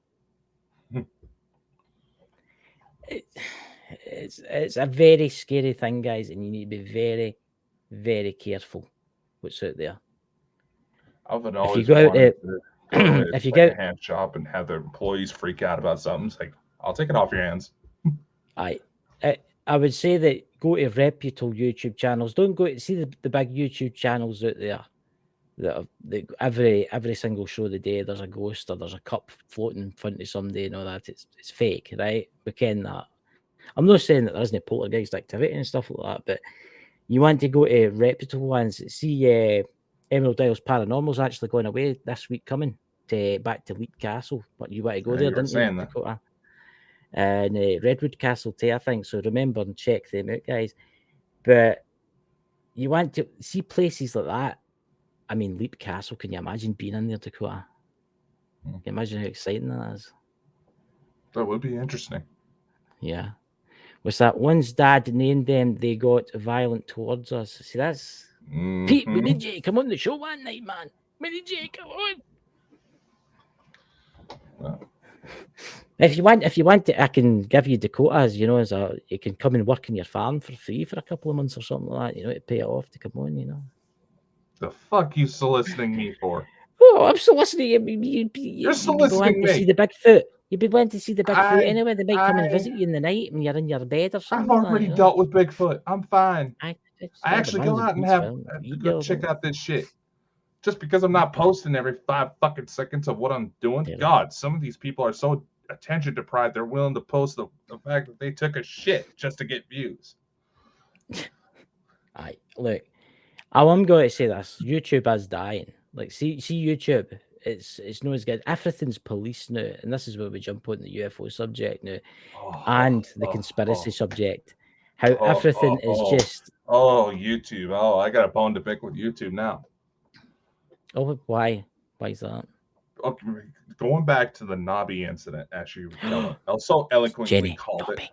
It's a very scary thing, guys, and you need to be very, very careful what's out there. I've always wanted to go to if you a go hand shop and have the employees freak out about something. It's like, I'll take it off your hands. I would say that go to reputable YouTube channels. Don't go to see the big YouTube channels out there that every single show of the day there's a ghost or there's a cup floating in front of somebody and all that. It's fake, right? We ken that. I'm not saying that there isn't poltergeist activity and stuff like that, but you want to go to reputable ones. See, Emerald Isles Paranormal's actually going away this week, coming back to Leap Castle. But you want to go there, didn't you, Dakota? And Redwood Castle too, I think. So remember and check them out, guys. But you want to see places like that. I mean, Leap Castle. Can you imagine being in there, Dakota? Can you imagine how exciting that is? That would be interesting. Yeah. Was that one's dad named them? They got violent towards us. See, that's Pete. We need you to come on the show one night, man. We need you to come on. Well, if you want to, I can give you Dakotas. You know, you can come and work in your farm for free for a couple of months or something like that. You know, to pay it off to come on. You know. The fuck you soliciting me for? Oh, I'm soliciting you. You're soliciting me to see the Bigfoot. You'd be wanting to see the Bigfoot anyway. They might come and visit you in the night when you're in your bed or something. I've already dealt with Bigfoot. I'm fine. I actually go out and go check out this shit. Just because I'm not posting every 5 fucking seconds of what I'm doing. Yeah. God, some of these people are so attention deprived. They're willing to post the fact that they took a shit just to get views. Look, I'm going to say this. YouTube is dying. Like, see YouTube. It's not as good. Everything's police now, and this is where we jump on the UFO subject now, and the conspiracy subject. How everything is just YouTube. I got a bone to pick with YouTube now. Oh, why? Why is that? Okay, going back to the Nobby incident, as you so eloquently called it.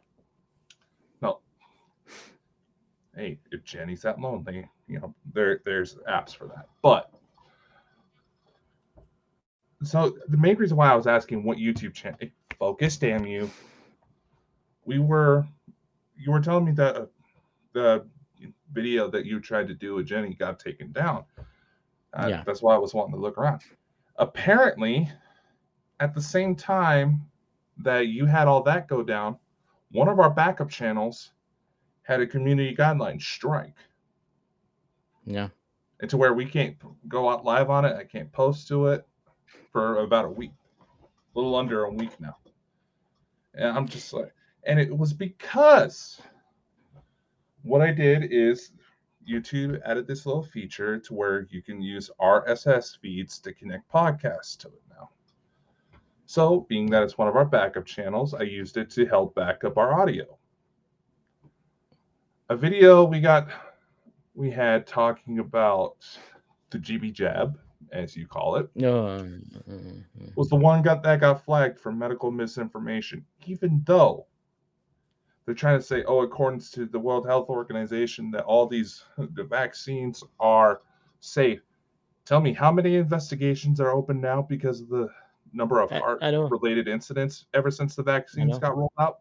No. Hey, if Jenny's that lonely, you know, there's apps for that. But so the main reason why I was asking what YouTube channel, focus, damn you. You were telling me that the video that you tried to do with Jenny got taken down. Yeah. That's why I was wanting to look around. Apparently, at the same time that you had all that go down, one of our backup channels had a community guideline strike. Yeah. And to where we can't go out live on it. I can't post to it for about a week. A little under a week now. And I'm just like, and it was because what I did is YouTube added this little feature to where you can use RSS feeds to connect podcasts to it now. So, being that it's one of our backup channels, I used it to help back up our audio. A video we had talking about the GB jab, as you call it, was the one that got flagged for medical misinformation, even though they're trying to say, according to the World Health Organization, that all the vaccines are safe. Tell me, how many investigations are open now because of the number of heart-related incidents ever since the vaccines got rolled out?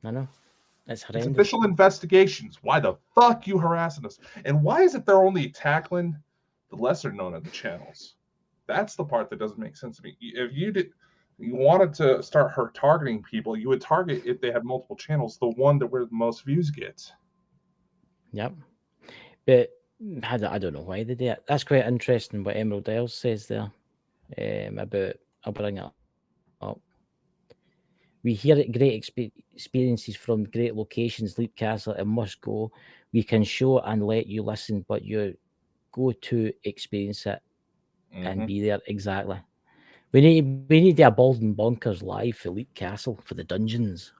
I know. That's horrendous. It's official investigations. Why the fuck you harassing us? And why is it they're only tackling the lesser known of the channels. That's the part that doesn't make sense to me. If you wanted to start targeting people, you would target, if they have multiple channels, the one that where the most views gets. Yep. But I don't know why they do it. That's quite interesting what Emerald Isles says there about, I'll bring it up. We hear it great experiences from great locations, Leap Castle and must go. We can show and let you listen, but you go to experience it and be there. Exactly. We need to Bolden Bonkers live for Leap Castle for the dungeons.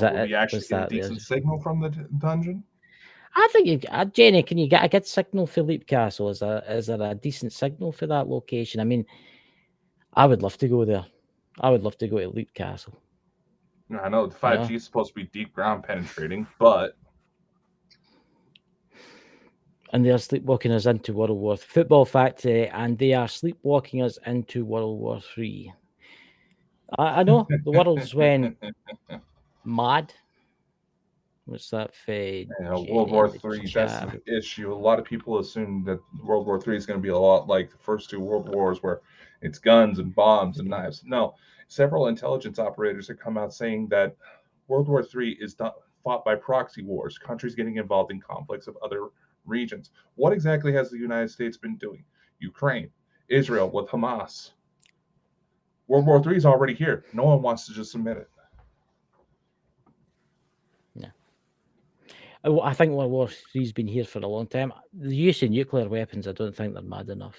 Will we actually get a decent signal from the dungeon? I think Jenny, can you get a good signal for Leap Castle? Is there a decent signal for that location? I mean, I would love to go there. I would love to go to Leap Castle. I know 5G is supposed to be deep ground penetrating, but and they're sleepwalking us into World War Football Factory, and they are sleepwalking us into World War III. I know the world's went mad. What's that for? World War III. That's the issue. A lot of people assume that World War III is going to be a lot like the first two World Wars, where it's guns and bombs and knives. No, several intelligence operators have come out saying that World War III is fought by proxy wars, countries getting involved in conflicts of other regions. What exactly has the United States been doing? Ukraine, Israel with Hamas. World War III is already here. No one wants to just admit it. I think World War III's been here for a long time. The use of nuclear weapons, I don't think they're mad enough.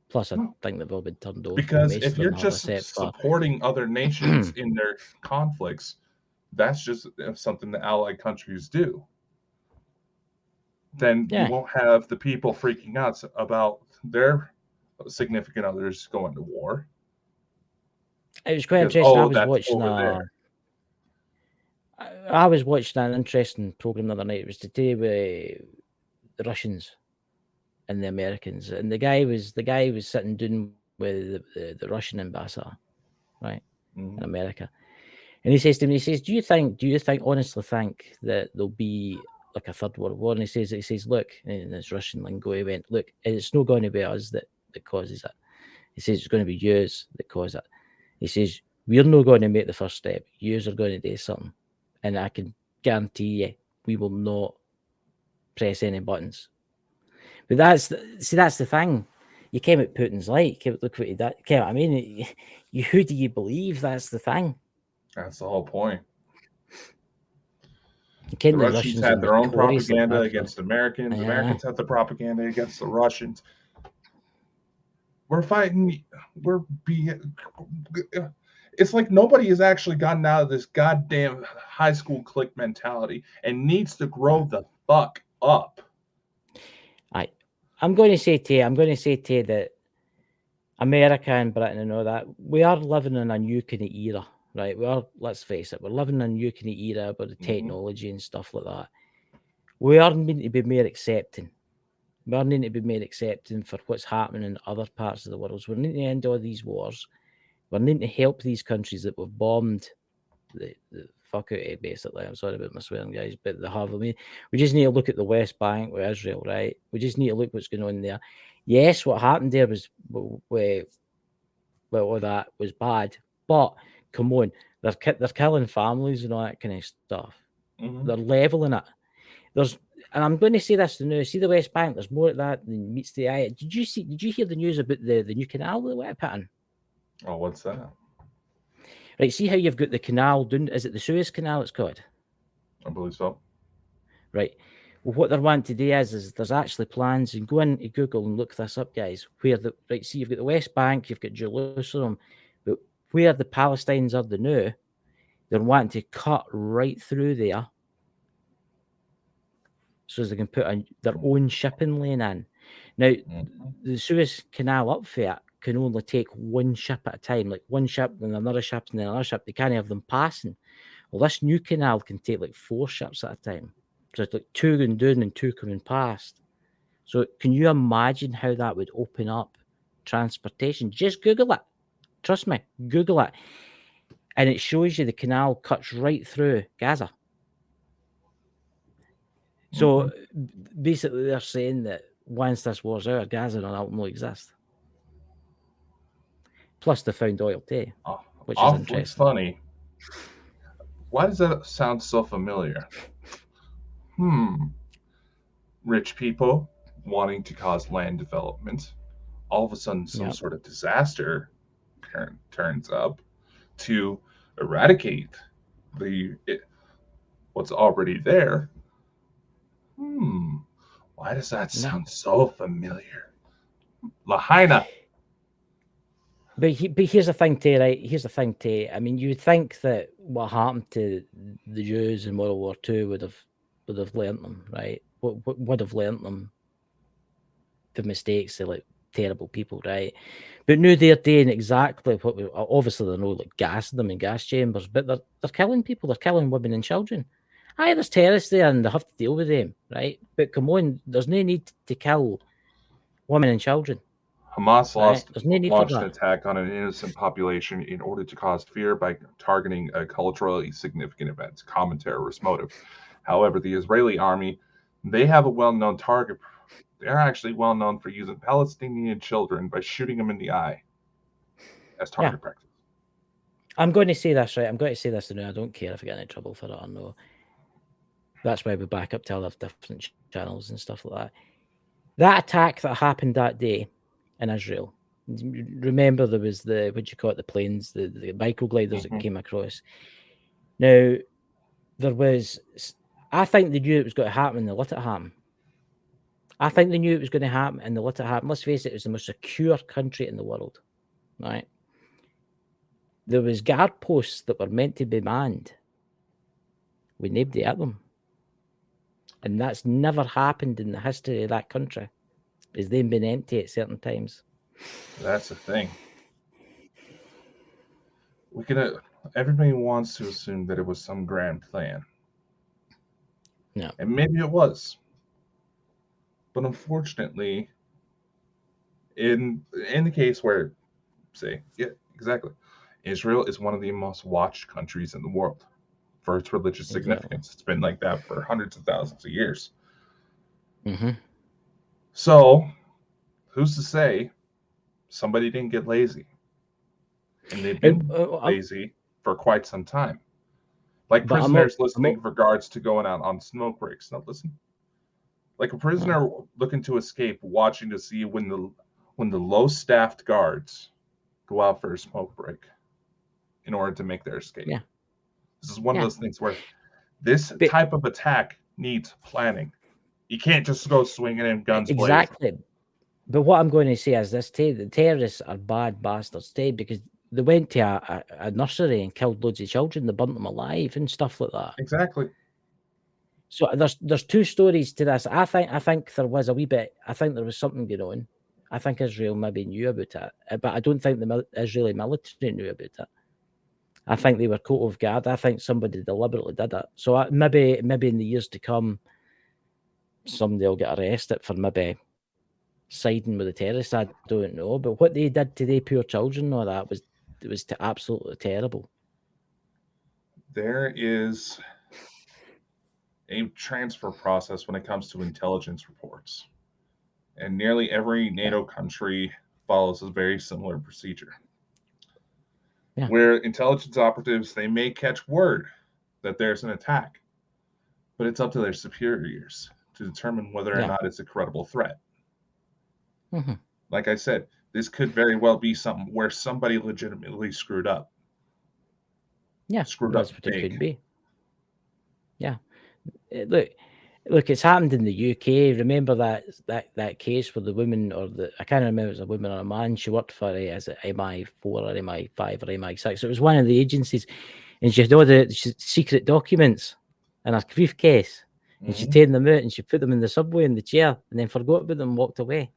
Plus, I think they've all been turned off. Because if you're just supporting other nations in their conflicts, that's just something the allied countries do. Then you won't have the people freaking out about their significant others going to war. It was quite interesting. I was watching an interesting program the other night. It was to do with the Russians and the Americans, and the guy was sitting down with the Russian ambassador, right, in America, and he says to me, he says, do you honestly think that there'll be like a third world war? And he says, look, in this Russian lingo, he went, look, it's not going to be us that causes it. He says it's going to be yous that cause it. He says we're not going to make the first step. Yous are going to do something. And I can guarantee you, we will not press any buttons. But that's the thing. You came at Putin's light. Look what he did. I mean, who do you believe? That's the thing. That's the whole point. The Russians had their own propaganda against Americans. Yeah. Americans had the propaganda against the Russians. We're fighting. It's like nobody has actually gotten out of this goddamn high school clique mentality and needs to grow the fuck up. I'm going to say to you that America and Britain and all that, we are living in a new kind of era, right? Let's face it, we're living in a new kind of era about the technology and stuff like that. We are needing to be more accepting. We are needing to be more accepting for what's happening in other parts of the world. So we're needing to end all these wars. We're needing to help these countries that we've bombed the fuck out of, basically. I'm sorry about my swearing, guys, but they have. I mean, we just need to look at the West Bank with Israel, right? We just need to look what's going on there. Yes, what happened there was, well, all that was bad, but come on, they're killing families and all that kind of stuff. They're leveling it. And I'm going to say this to now. See the West Bank. There's more of that than meets the eye. Did you hear the news about the new canal that went put in? Oh, what's that? Right, see how you've got the canal down. Is it the Suez Canal it's called? I believe so. Right. Well, what they're wanting to do is there's actually plans, and go into Google and look this up, guys. See, you've got the West Bank, you've got Jerusalem, but where the Palestinians are now, they're wanting to cut right through there so they can put their own shipping lane in. Now, the Suez Canal upfit can only take one ship at a time, like one ship, then another ship, and then another ship. They can't have them passing. Well, this new canal can take like 4 ships at a time. So it's like 2 going down and 2 coming past. So can you imagine how that would open up transportation? Just Google it. Trust me, Google it. And it shows you the canal cuts right through Gaza. So basically, they're saying that once this war's out, Gaza will exist. Plus, they found oil too, which is interesting. Funny. Why does that sound so familiar? Rich people wanting to cause land development. All of a sudden, some sort of disaster turns up to eradicate what's already there. Why does that sound so familiar? Lahaina. But here's the thing, Tay, right? Here's the thing, Tay. I mean, you would think that what happened to the Jews in World War II would have learnt them, right? Would have learnt them the mistakes of like terrible people, right? But now they're doing exactly what obviously they're not like gassing them in gas chambers, but they're killing people, they're killing women and children. Aye, there's terrorists there and they have to deal with them, right? But come on, there's no need to kill women and children. Hamas launched an attack on an innocent population in order to cause fear by targeting a culturally significant event, common terrorist motive. However, the Israeli army, they have a well-known target. They're actually well known for using Palestinian children by shooting them in the eye as target practice. I'm going to say this, right? I'm going to say this now. I don't care if I get in trouble for it or no. That's why we back up to other different channels and stuff like that. That attack that happened that day in Israel. Remember, there was the planes, the microgliders that came across. Now, I think they knew it was going to happen and they let it happen. I think they knew it was going to happen and they let it happen. Let's face it, it was the most secure country in the world, right? There was guard posts that were meant to be manned with nobody at them. And that's never happened in the history of that country. Is they've been empty at certain times. That's the thing. Everybody wants to assume that it was some grand plan. No. And maybe it was. But unfortunately, in the case where, Israel is one of the most watched countries in the world for its religious significance. It's been like that for hundreds of thousands of years. So, who's to say somebody didn't get lazy? And they've been lazy for quite some time. Like prisoners listening regards to going out on smoke breaks. Now listen. Like a prisoner looking to escape, watching to see when the low-staffed guards go out for a smoke break in order to make their escape. Yeah. This is one of those things where this type of attack needs planning. You can't just go swinging in guns blazing. Exactly. But what I'm going to say is this, the terrorists are bad bastards, because they went to a nursery and killed loads of children. They burnt them alive and stuff like that. Exactly. So there's two stories to this. I think there was a wee bit. I think there was something going on. I think Israel maybe knew about it, but I don't think the Israeli military knew about it. I think they were caught off guard. I think somebody deliberately did it. So maybe in the years to come, somebody will get arrested for maybe siding with the terrorists. I don't know, but what they did to the poor children, all that was absolutely terrible. There is a transfer process when it comes to intelligence reports, and nearly every NATO country follows a very similar procedure. Yeah. Where intelligence operatives, they may catch word that there's an attack, but it's up to their superiors to determine whether or not it's a credible threat. Like I said, this could very well be something where somebody legitimately screwed up. Yeah, screwed that's up what big. It could be. Yeah, look, it's happened in the UK. Remember that case where the woman, I can't remember if it was a woman or a man, she worked for is it MI4 or MI5 or MI6. It was one of the agencies, and she had all the secret documents in her briefcase, and she taken them out and she put them in the subway in the chair, and then forgot about them and walked away,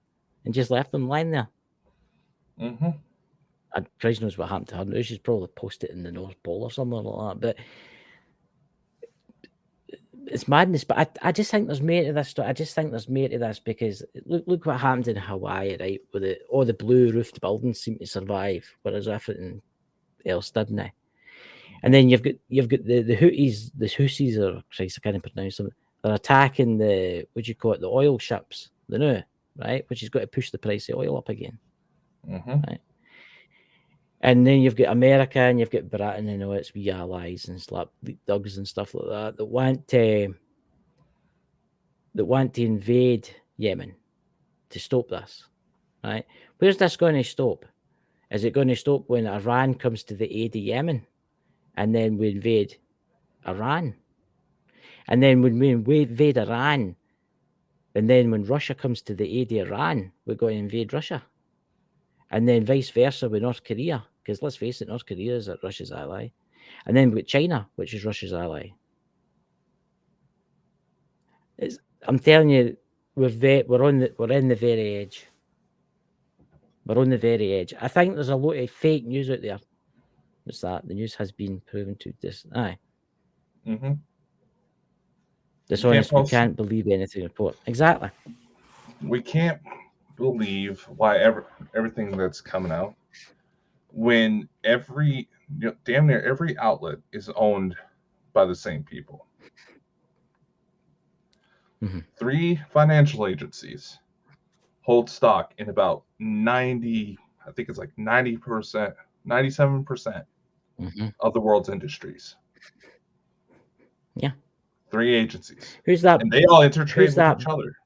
and just left them lying there. Christ knows what happened to her now. She's probably posted it in the North Pole or something like that. But it's madness. But I just think there's more to this story. I just think there's more to this because look what happened in Hawaii, right? Where all the blue roofed buildings seem to survive, whereas everything else didn't. And then you've got the Houthis, or Christ, I can't pronounce them. They're attacking the, what do you call it, the oil ships, the new, right? Which has got to push the price of oil up again. Right? And then you've got America and you've got Britain and all its wee allies and thugs and stuff like that want to invade Yemen to stop this, right? Where's this going to stop? Is it going to stop when Iran comes to the aid of Yemen and then we invade Iran? And then when we invade Iran, and then when Russia comes to the aid of Iran, we're going to invade Russia. And then vice versa with North Korea, because let's face it, North Korea is Russia's ally. And then with China, which is Russia's ally. I'm telling you, we're in the very edge. We're on the very edge. I think there's a lot of fake news out there. What's that? The news has been proven to dishonest. We can't believe anything report. Exactly. We can't believe why everything that's coming out when damn near every outlet is owned by the same people. 3 financial agencies hold stock in about 90, I think it's like 90%, 97% of the world's industries. Yeah. 3 agencies. Who's that? And they all intertrade with each other.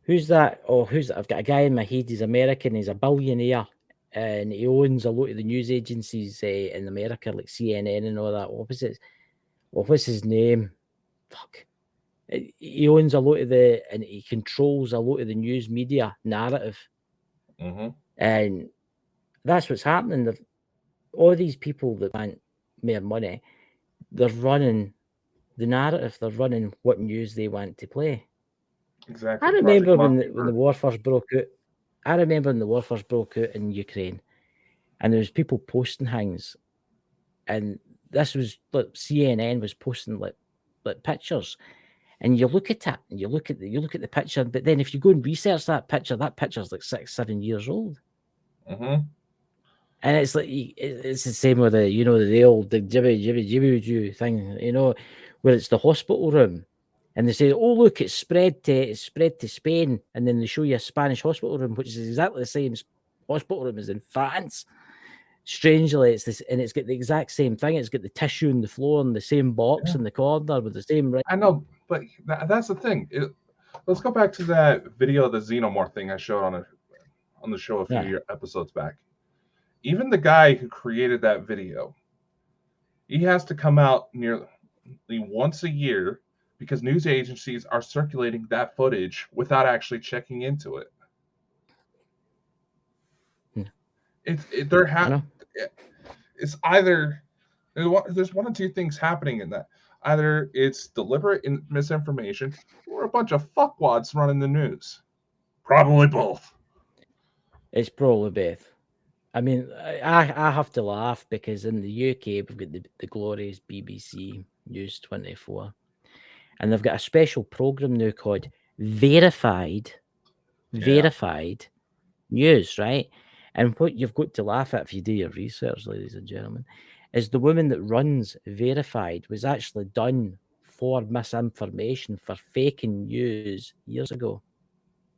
Who's that? Oh, I've got a guy in my head. He's American. He's a billionaire. And he owns a lot of the news agencies in America, like CNN and all that. What's his name? Fuck. He owns a lot of and he controls a lot of the news media narrative. And that's what's happening. All these people that want more money, they're running the narrative. They're running what news they want to play. Exactly. I remember when the war first broke out. I remember when the war first broke out in Ukraine, and there was people posting things, and this was like CNN was posting like pictures, and you look at it, and you look at the picture, but then if you go and research that picture's like 6-7 years old. And it's like it's the same with the old jibby thing, where it's the hospital room. And they say, "Oh, look, it's spread to Spain," and then they show you a Spanish hospital room, which is exactly the same hospital room as in France. Strangely, it's this, and it's got the exact same thing. It's got the tissue on the floor and the same box in the corner with the same. I know, but that's the thing. Let's go back to that video of the xenomorph thing I showed on the show a few episodes back. Even the guy who created that video, he has to come out nearly once a year, because news agencies are circulating that footage without actually checking into it. It's either there's one of two things happening in that. Either it's deliberate misinformation or a bunch of fuckwads running the news. Probably both. It's probably both. I mean, I have to laugh because in the UK we've got the glorious BBC News 24. And they've got a special program now called Verified News, right? And what you've got to laugh at if you do your research, ladies and gentlemen, is the woman that runs Verified was actually done for misinformation, for faking news years ago.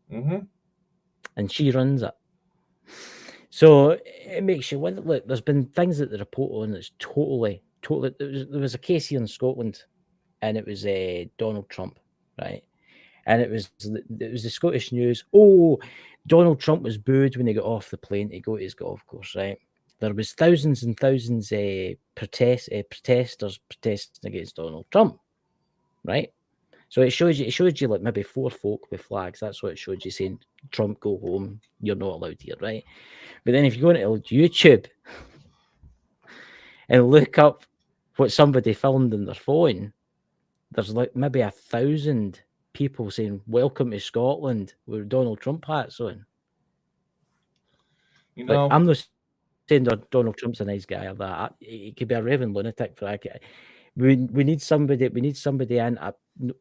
And she runs it. So it makes you wonder. Look, there's been things that they report on that's totally. There was a case here in Scotland, and it was Donald Trump, right? And it was the Scottish news. Oh, Donald Trump was booed when he got off the plane to go to his golf course, right? There was thousands and thousands protesters protesting against Donald Trump, right? So it showed you like maybe 4 folk with flags. That's what it showed you, saying, "Trump, go home. You're not allowed here," right? But then if you go into YouTube and look up what somebody filmed on their phone, there's like maybe 1,000 people saying, "Welcome to Scotland," with Donald Trump hats on. I'm not saying Donald Trump's a nice guy or that. He could be a raving lunatic for that. We need somebody. We need somebody in.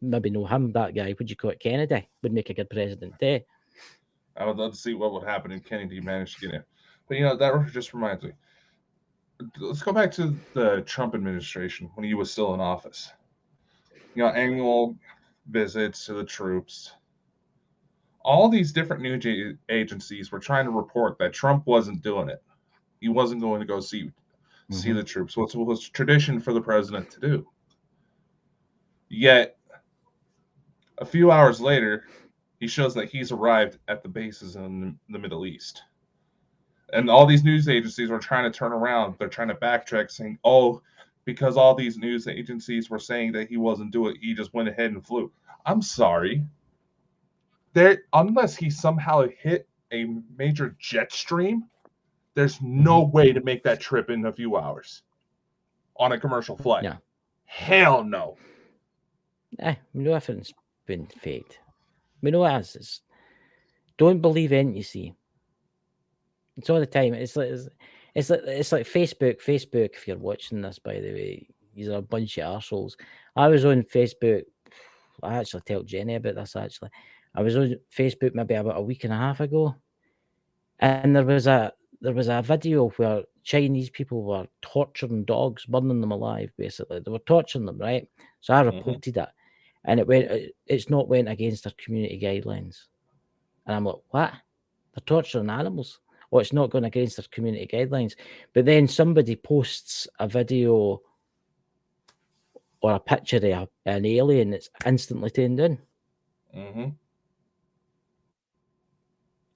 Maybe know him. That guy. Would you call it? Kennedy would make a good president. I would love to see what would happen if Kennedy managed to get in. But that just reminds me. Let's go back to the Trump administration when he was still in office. annual visits to the troops. All these different news agencies were trying to report that Trump wasn't doing it. He wasn't going to go see the troops, which was tradition for the president to do. Yet, a few hours later, he shows that he's arrived at the bases in the Middle East. And all these news agencies were trying to turn around. They're trying to backtrack, saying, oh, because all these news agencies were saying that he wasn't doing it, he just went ahead and flew. I'm sorry. Unless he somehow hit a major jet stream, there's no way to make that trip in a few hours on a commercial flight. Yeah. Hell no. We know everything's been faked. We know it has. Don't believe anything you see. It's all the time. It's like Facebook. Facebook, if you're watching this, by the way, these are a bunch of arseholes. I was on Facebook. I actually told Jenny about this, actually. I was on Facebook maybe about a week and a half ago, and there was a video where Chinese people were torturing dogs, burning them alive, basically. They were torturing them, right? So I reported it, and it's not went against our community guidelines. And I'm like, what? They're torturing animals? Oh, it's not going against our community guidelines. But then somebody posts a video or a picture of an alien that's instantly taken down.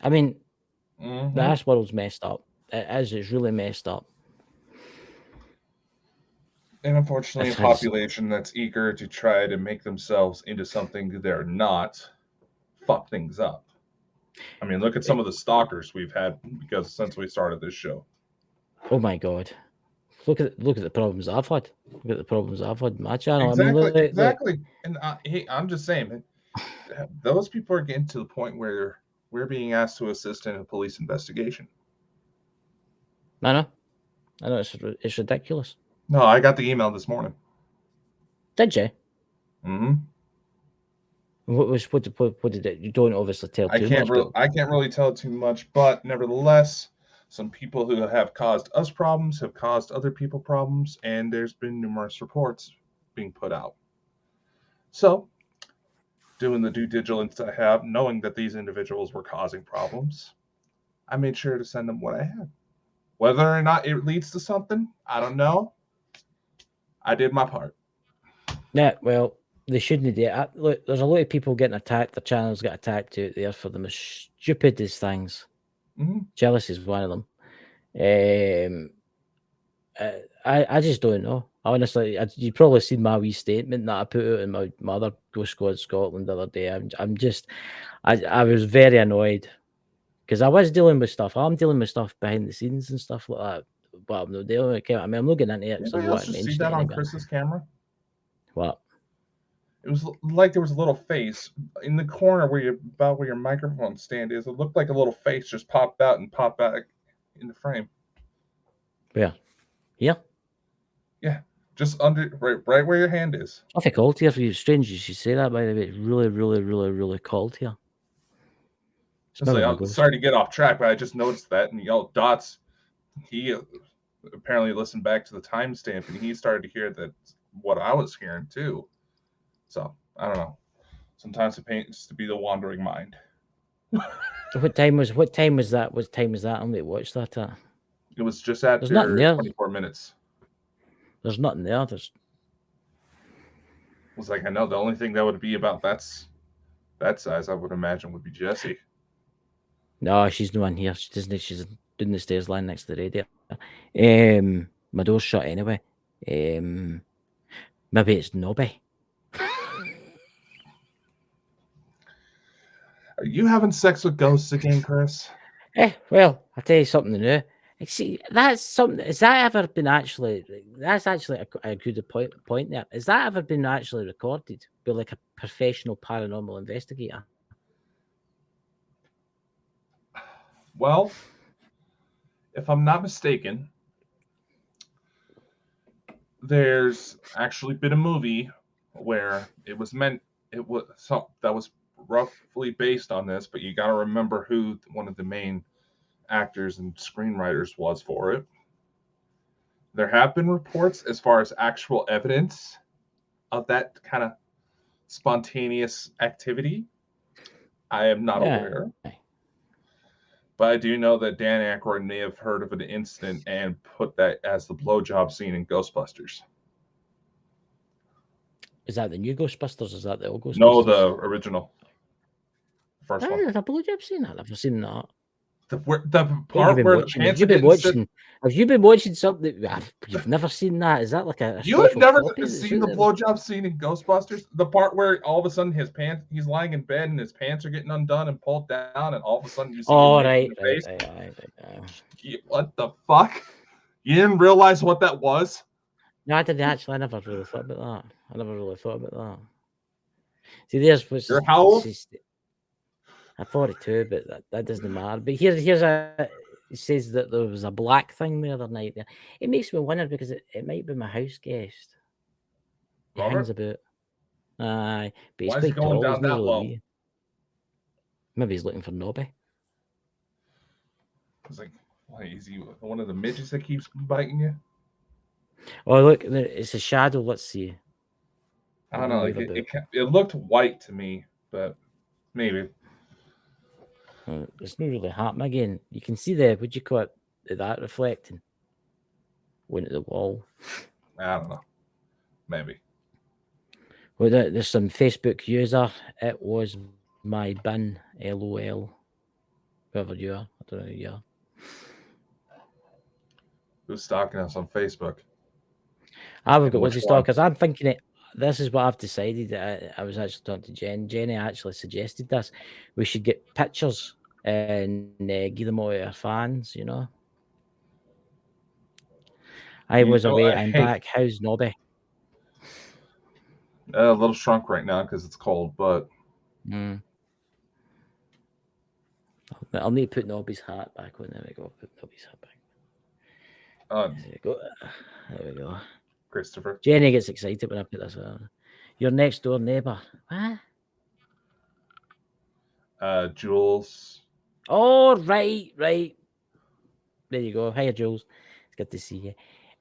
I mean, the world's messed up. It's really messed up. And unfortunately, a population that's eager to try to make themselves into something they're not, fuck things up. I mean, look at some of the stalkers we've had since we started this show. Oh my God. Look at the problems I've had. Look at the problems I've had in my channel. Exactly, I mean, exactly. And hey, I'm just saying, man, those people are getting to the point where we're being asked to assist in a police investigation. I know it's ridiculous. No, I got the email this morning. Did you? Mm-hmm. What did it? You don't obviously tell too much. I can't really tell too much, but nevertheless, some people who have caused us problems have caused other people problems, and there's been numerous reports being put out. So, doing the due diligence I have, knowing that these individuals were causing problems, I made sure to send them what I had. Whether or not it leads to something, I don't know. I did my part. Yeah, well, they shouldn't do it. Look, there's a lot of people getting attacked. Their channels get attacked out there for the most stupidest things. Jealousy is one of them. I just don't know. Honestly, you probably seen my wee statement that I put out in my other Ghost Squad Scotland the other day. I was very annoyed because I was dealing with stuff. I'm dealing with stuff behind the scenes and stuff like that. But I'm not dealing with it. I mean, I'm not getting into it. Anybody else just see that on Chris's camera? What? It was like there was a little face in the corner where your microphone stand is. It looked like a little face just popped out and popped back in the frame. Yeah. Yeah. Yeah. Just under right where your hand is. I think cold here for you. Strange you should say that, by the way. It's really, really, really, really cold here. I'm sorry to get off track, but I just noticed that, and Dots, he apparently listened back to the timestamp, and he started to hear that what I was hearing too. So I don't know. Sometimes it pains to be the wandering mind. What time was that? What time was that? I'm going to watch that at. It was just after 24 minutes. There's nothing there. I was like, I know the only thing that would be about that size, I would imagine, would be Jessie. No, she's no one here. She's doing the stairs line next to the radiator. My door's shut anyway. Maybe it's Nobby. Are you having sex with ghosts again, Chris? Well, I'll tell you something new. See, that's something. Has that ever been actually? That's actually a good point there. Has that ever been actually recorded by like a professional paranormal investigator? Well, if I'm not mistaken, there's actually been a movie where it was that was roughly based on this, but you got to remember who one of the main actors and screenwriters was for it. There have been reports as far as actual evidence of that kind of spontaneous activity. I am not aware. But I do know that Dan Aykroyd may have heard of an incident and put that as the blowjob scene in Ghostbusters. Is that the new Ghostbusters? Is that the old Ghostbusters? No, the original. First one. There's a blowjob scene. I've never seen that. The part where the pants are getting sit- Have you been watching something? You've never seen that? Is that like a You have never copy? seen the blowjob scene in Ghostbusters? The part where all of a sudden he's lying in bed and his pants are getting undone and pulled down, and all of a sudden you see him in the face. What the fuck? You didn't realize what that was? No, I didn't actually. I never really thought about that. I never really thought about that. See, there's what's You're how old? I'm 42, but that doesn't matter. But here's a. It says that there was a black thing the other night. It makes me wonder because it might be my house guest. He hangs about. Aye, but he's quite tall. Down that low? Maybe he's looking for Nobby. It's like, why is he one of the midgets that keeps biting you? Oh, look, it's a shadow. Let's see. I don't know. Like it looked white to me, but maybe. It's not really happening again. You can see what you call it, that reflecting. Went at the wall. I don't know. Maybe. Well, there's some Facebook user. It was my bin. LOL. Whoever you are. I don't know who you are. Who's stalking us on Facebook? I've got loads of stalkers. I'm thinking it. This is what I've decided. I was actually talking to Jen. Jenny actually suggested this. We should get pictures and give them all to our fans, you know. I was away. I'm back. How's Nobby? A little shrunk right now because it's cold, but... I'll need to put Nobby's hat back on. There we go. Put Nobby's hat back. There we go. There we go. Christopher. Jenny gets excited when I put this on. Your next door neighbor. What? Jules. Oh, right. There you go. Hiya, Jules. It's good to see you.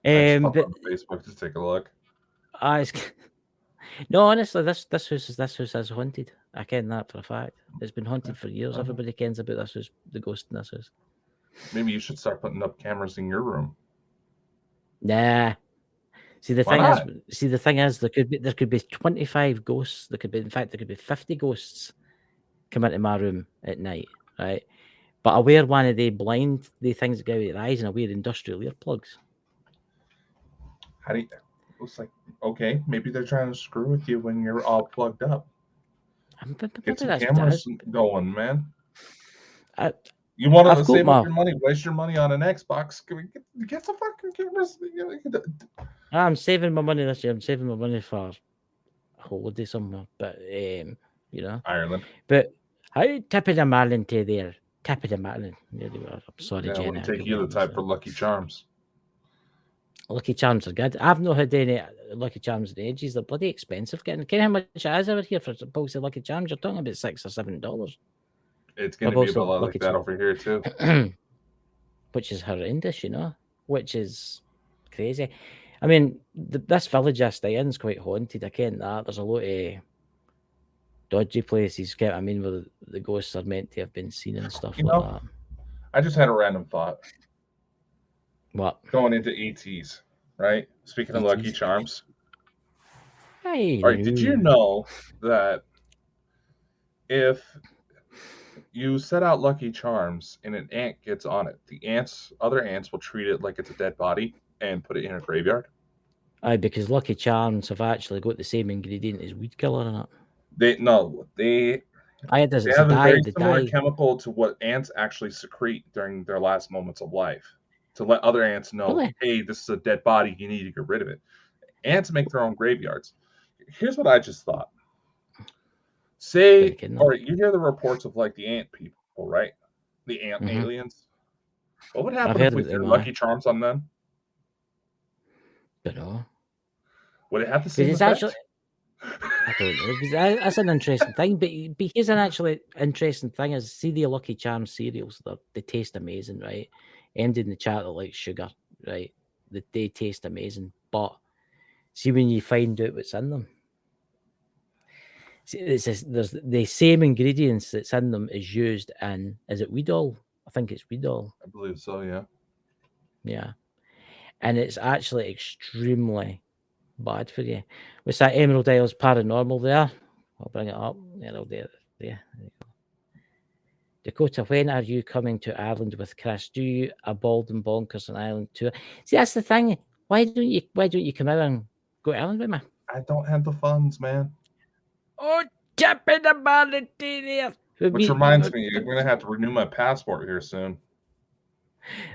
But on Facebook, just take a look. No, honestly, this house is haunted. I ken that for a fact. It's been haunted for years. Everybody kens about this house, the ghost in this house. Maybe you should start putting up cameras in your room. Nah. See, the thing is, there could be 25 ghosts. There could be 50 ghosts come into my room at night, right? But I wear one of the things that go out your eyes, and I wear industrial earplugs. How do you? It's like, okay, maybe they're trying to screw with you when you're all plugged up. Get some cameras going, man. You want to save up your money, waste your money on an Xbox? Get some fucking cameras. I'm saving my money this year. I'm saving my money for a holiday somewhere, but you know, Ireland. But how tipping a marlin to there? Tipping a marlin. I'm sorry, Jenna. I wouldn't take you the type for Lucky Charms. Lucky Charms are good. I've not had any Lucky Charms in ages. They're bloody expensive. Can how much it is over here for a box of Lucky Charms? You're talking about $6 or $7. It's going to be about like that over here too. Which is horrendous, you know? Which is crazy. I mean, this village I stay in is quite haunted. I ken that. There's a lot of dodgy places, I mean, where the ghosts are meant to have been seen and stuff that. I just had a random thought. What? Going into ETs, right? Speaking of Lucky Charms. Hey. All right, did you know that if you set out Lucky Charms and an ant gets on it, other ants will treat it like it's a dead body and put it in a graveyard? Aye, because Lucky Charms have actually got the same ingredient as weed killer in it. They have a very similar chemical to what ants actually secrete during their last moments of life to let other ants know, hey, this is a dead body, you need to get rid of it. Ants make their own graveyards. Here's what I just thought. Say, all right, you hear the reports of like the ant people, right? The ant aliens. What would happen if we threw Lucky Charms on them? I don't know. Would it have the same effect? I don't know. That's an interesting thing. But here's an actually interesting thing is see the Lucky Charms cereals. They taste amazing, right? Ended in the chat that likes sugar, right? They taste amazing. But see when you find out what's in them. There's the same ingredients that's in them is used in, is it Weedall? I think it's Weedall. I believe so, yeah. Yeah. And it's actually extremely bad for you. What's that Emerald Isles Paranormal there? I'll bring it up. There you go. Dakota, when are you coming to Ireland with Chris? Do a Bald and Bonkers and Ireland tour? See, that's the thing. Why don't you come out and go to Ireland with me? I don't have the funds, man. Oh, jumping about it there. Which reminds me, I'm gonna have to renew my passport here soon.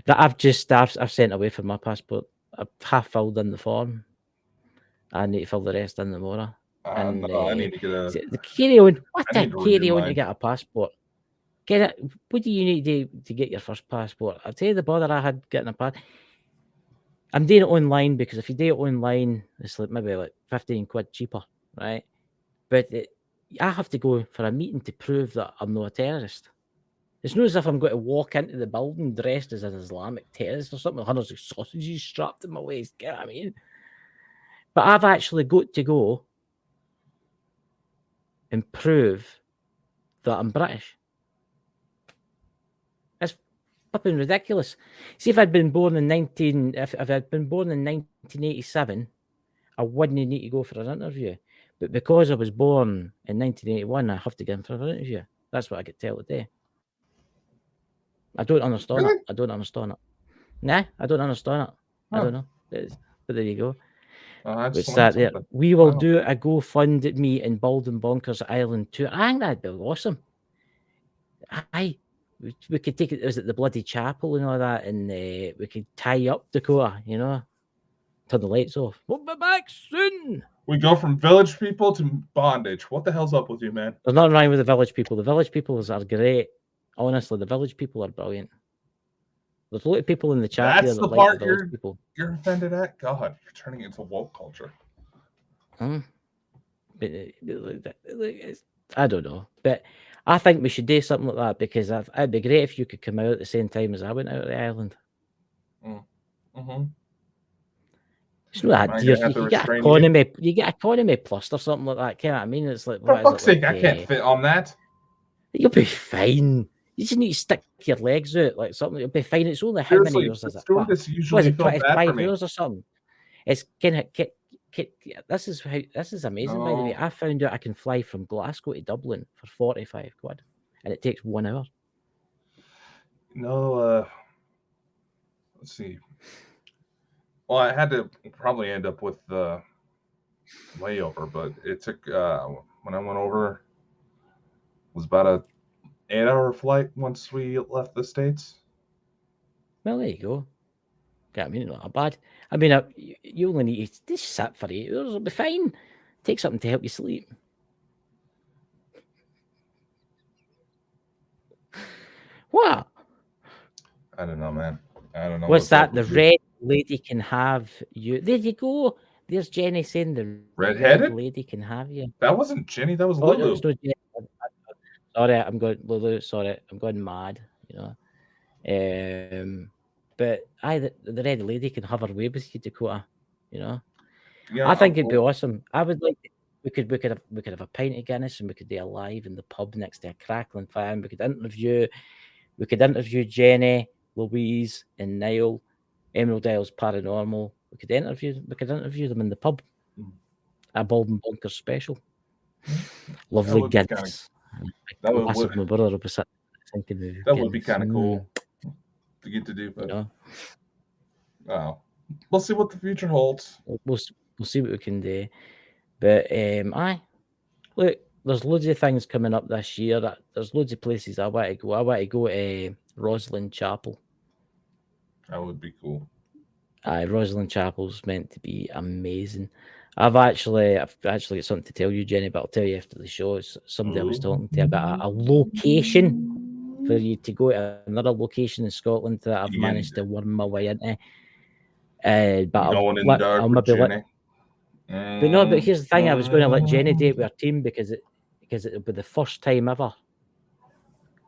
That I've sent away for my passport. I've half filled in the form. I need to fill the rest in tomorrow. And no, I need to get a. Carry on. What I the need to carry renew on mine. to get a passport? Get it. What do you need to get your first passport? I'll tell you the bother I had getting a passport. I'm doing it online because if you do it online, it's like maybe like 15 quid cheaper, right? But I have to go for a meeting to prove that I'm not a terrorist. It's not as if I'm going to walk into the building dressed as an Islamic terrorist or something with hundreds of sausages strapped in my waist. Get what I mean? But I've actually got to go and prove that I'm British. It's flipping ridiculous. See, if I'd been born in if I'd been born in 1987, I wouldn't need to go for an interview. But because I was born in 1981, I have to get in for an interview. That's what I get told today. I don't understand Really? it. I don't understand it. Nah, I don't understand it. I don't know. But there you go. It's that there. We will Wow. do a GoFundMe in Bald and Bonkers Island tour. I think that'd be awesome. We could take it. Is it the bloody chapel and all that? And we could tie up Dakota, you know, turn the lights off. We'll be back soon. We go from village people to bondage. What the hell's up with you, man? There's nothing wrong with the village people. The village people are great. Honestly, the village people are brilliant. There's a lot of people in the chat That's there that the like part the village people. You're offended at? God, you're turning into woke culture. I don't know, but I think we should do something like that because it'd be great if you could come out at the same time as I went out of the island. Mm-hmm. It's not that dear. You get economy plus or something like that. You know what I mean? It's like, for fuck's sake, I can't fit on that. You'll be fine. You just need to stick your legs out like something. You'll be fine. It's only how many years is it? What is it? 25 years or something? It's kind of. This is amazing. By the way, I found out I can fly from Glasgow to Dublin for 45 quid, and it takes 1 hour. No, let's see. Well, I had to probably end up with the layover, but it took when I went over, it was about a 8-hour flight once we left the States. Well, there you go. I mean, not bad. I mean, you only need to just sit for 8 hours. It'll be fine. Take something to help you sleep. What? I don't know, man. I don't know. What's that? The red lady can have you. There you go. There's Jenny saying the red lady can have you. That wasn't Jenny. That was Lulu. No, no sorry, I'm going Lulu. Sorry, I'm going mad. You know. But the red lady can have her way with you, Dakota. You know. Yeah, I think it'd be awesome. I would like. We could have a pint of Guinness and we could do a live in the pub next to a crackling fire. We could interview Jenny, Louise, and Niall, Emerald Isles Paranormal. We could interview them in the pub. A Bald and Bonkers special. Lovely Guinness. That would my brother will be sitting thinking that would be kind of cool to get to do, but we'll see what the future holds. We'll see what we can do. But look, there's loads of things coming up this year. There's loads of places I want to go. I want to go to Rosslyn Chapel. That would be cool. Rosslyn Chapel's meant to be amazing. I've actually got something to tell you, Jenny, but I'll tell you after the show. It's somebody I was talking to about a location for you to go to another location in Scotland that I've managed to worm my way into. But I'll maybe let. But no, but here's the thing: I was going to let Jenny date with her team because it'll be the first time ever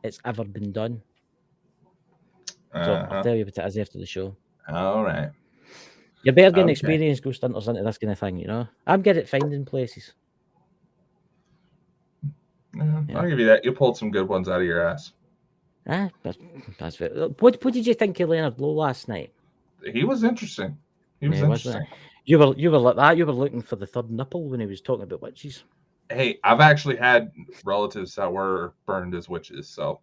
it's ever been done. So I'll tell you what it is after the show. All right. You're better getting experience ghost hunters into this kind of thing, you know. I'm good at finding places. Yeah, Yeah. I'll give you that. You pulled some good ones out of your ass. That's fair. What did you think of Leonard Low last night? He was interesting. He was Wasn't interesting. it? You were like that. You were looking for the third nipple when he was talking about witches. Hey, I've actually had relatives that were burned as witches, so.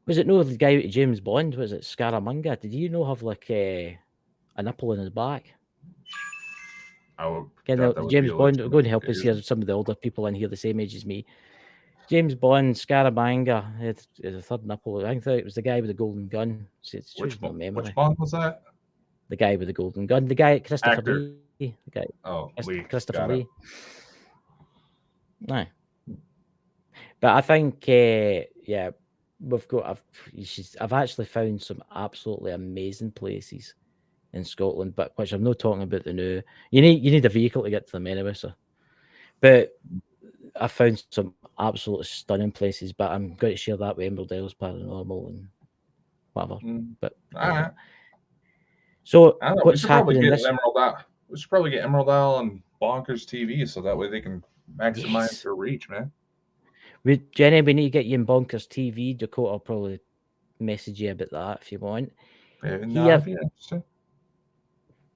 Was it no the guy out of James Bond? Was it Scaramanga? Did you know have like a nipple in his back? I would Again, doubt the that would James be Bond. We're going to help us legitimate. here. Some of the older people in here, the same age as me. James Bond, Scaramanga, had a third nipple. I think it was the guy with the golden gun. It's Which memory. Bond was that? The guy with the golden gun. The guy, Christopher Actor. Lee. The guy. Oh, Lee. Christopher Got Lee. it. No. But I think, yeah, I've actually found some absolutely amazing places in Scotland, but which I'm not talking about the new. You need a vehicle to get to them anyway, so. But I found some absolutely stunning places, but I'm going to share that with Emerald Isles Paranormal and whatever. But all right. So I don't know. what's happening? We should probably get Emerald Isle on Bonkers TV, so that way they can maximize their reach, man. Jenny, we need to get you in Bonkers TV. Dakota will probably message you about that if you want. That'd be interesting.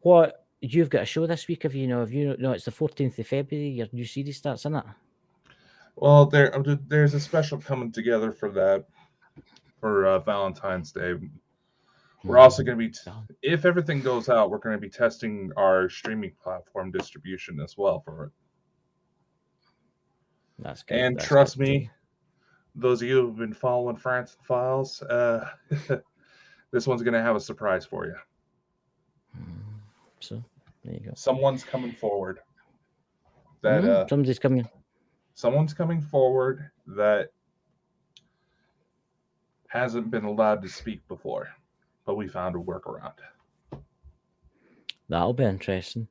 What you've got a show this week? Have you know? It's the 14th of February. Your new series starts, isn't it? Well, there's a special coming together for that for Valentine's Day. We're also going to be, if everything goes out, we're going to be testing our streaming platform distribution as well for it. That's good. And trust me, those of you who've been following France Files, this one's going to have a surprise for you. So there you go. Someone's coming forward. Somebody's coming. Someone's coming forward that hasn't been allowed to speak before, but we found a workaround. That'll be interesting.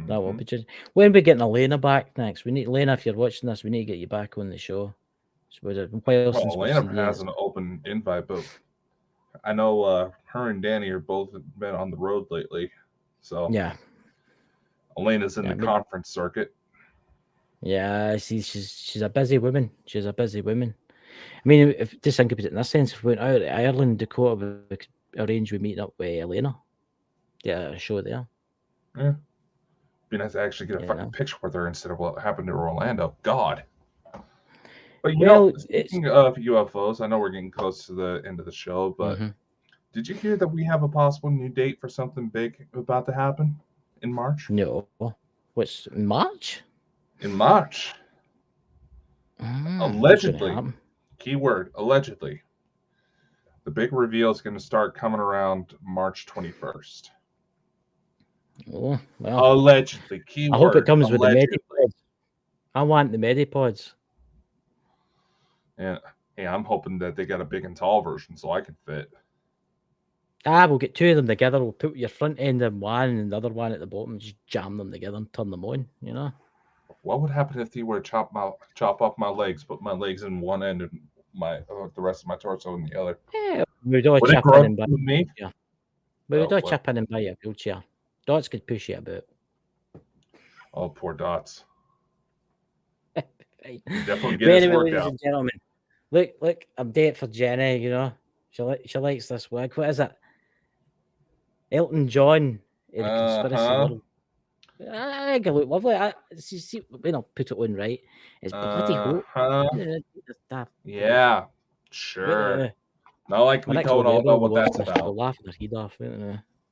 That will be just when we're getting Elena back next. We need Elena, if you're watching this, we need to get you back on the show. So Elena has an open invite, but I know her and Danny are both been on the road lately. So yeah, Elena's in the conference circuit. Yeah, she's a busy woman. She's a busy woman. I mean, if just think about it in this sense, if we went out to Ireland, Dakota would arrange we meet up with Elena. Yeah, a show there. Yeah. Be nice to actually get a fucking picture with her instead of what happened to Orlando. God. But you know, speaking of UFOs, I know we're getting close to the end of the show, but did you hear that we have a possible new date for something big about to happen in March? No. What's March? In March. Allegedly. Keyword, allegedly. The big reveal is going to start coming around March 21st. Oh, well. Allegedly. Keyword, I hope it comes allegedly. with the Medipods. I want the Medipods. Yeah. Hey, I'm hoping that they got a big and tall version so I can fit. We'll get two of them together. We'll put your front end in one and the other one at the bottom and just jam them together and turn them on, you know? What would happen if they were to chop off my legs, put my legs in one end and the rest of my torso in the other? Yeah, we'd all chip in and buy me? Yeah. We'd all chip in and buy a wheelchair. Dots could push you about. Oh, poor Dots. Right. Definitely get his work ladies out. and gentlemen, look, I'm dead for Jenny, you know. She likes this wig. What is it? Elton John in the Conspiracy World. I think it look lovely. See, when I'll put it on right, it's bloody hot. Yeah, sure. Not like we don't all know what that's about. Laughing their head off.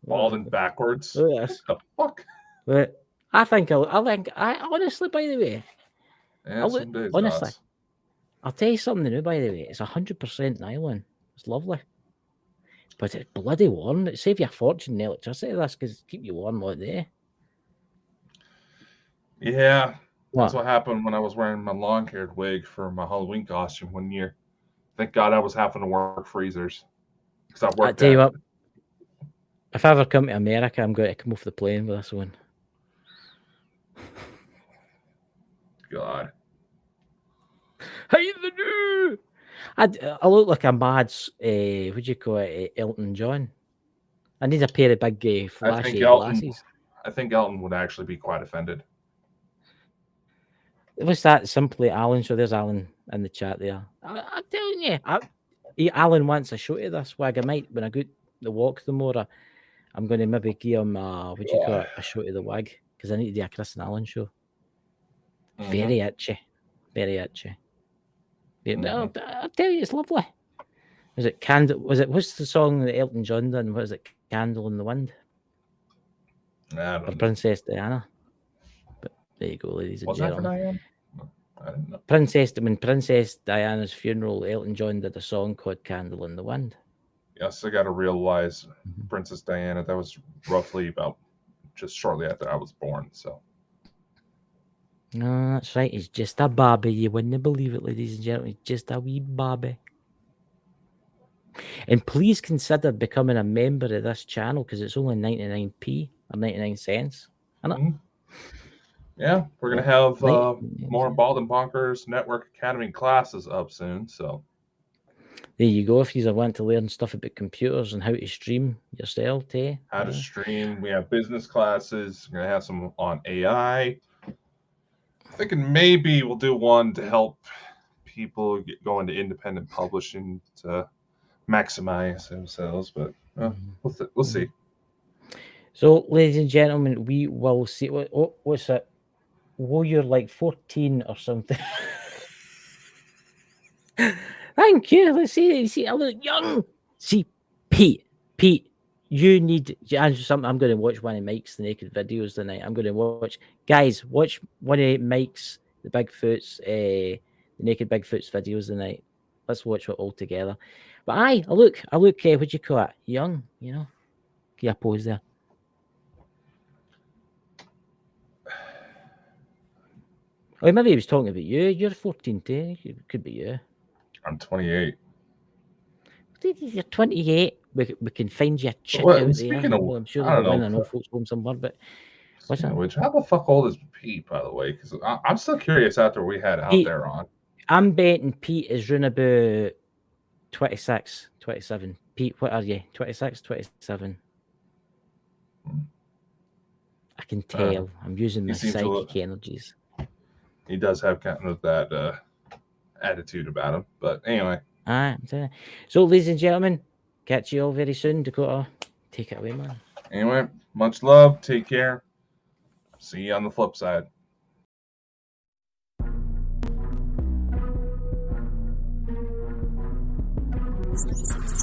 Balding backwards. Yes. What the fuck? But I honestly, by the way, honestly, I'll tell you something new. By the way, it's 100% nylon. It's lovely, but it's bloody warm. It save you a fortune in electricity. That's because keep you warm all day. Yeah, that's what happened when I was wearing my long-haired wig for my Halloween costume one year. Thank God I was having to work freezers because I worked. I tell you what, if I ever come to America, I'm going to come off the plane with this one. God. Hey, the new. I look like a mad, what do you call it, Elton John. I need a pair of big flashy glasses. I think Elton would actually be quite offended. What's that? Simply Alan. So there's Alan in the chat there. I'm telling you, Alan wants a show to this wag. I might, when I go to walk the more, I'm going to maybe give him what do you call it, a show to the wag, because I need to do a Chris and Alan show. Very itchy, very itchy. I'll tell you, it's lovely. Was it Candle? Was it, what's the song that Elton John done? What is it? Candle in the Wind? For Princess Diana. But there you go, ladies and gentlemen. I don't know. When Princess Diana's funeral, Elton John did a song called Candle in the Wind. Yes, I got to realize Princess Diana, that was roughly about just shortly after I was born. So. No, that's right. He's just a baby. You wouldn't believe it, ladies and gentlemen. He's just a wee baby. And please consider becoming a member of this channel because it's only 99p or 99 cents. Yeah, we're going to have more Bald and Bonkers Network Academy classes up soon. So there you go. If you want to learn stuff about computers and how to stream yourself, how to stream. We have business classes. We're going to have some on AI. Thinking maybe we'll do one to help people go into independent publishing to maximize themselves, but we'll see. So, ladies and gentlemen, we will see. What's it? Well, you're like 14 or something. Thank you. Let's see. I look young. See, Pete, you need to answer something. I'm going to watch one of Mike's the naked videos tonight. I'm going to watch one of Mike's the Bigfoots, the naked Bigfoots videos tonight. Let's watch it all together. But I look. What do you call it? Young, you know. Yeah, pose there. Oh, maybe he was talking about you. You're 14, too. It could be you. I'm 28. You're 28. We can find you a chick out there. I'm sure they'll win. I know folks home somewhere, but what's that? Which, how the fuck old is Pete, by the way? Because I'm still curious after we had out there on. I'm betting Pete is round about 26, 27. Pete, what are you? 26, 27? I can tell. I'm using my psychic energies. He does have kind of that attitude about him. But anyway. All right. So, ladies and gentlemen, catch you all very soon. Dakota, take it away, man. Anyway, much love. Take care. See you on the flip side. This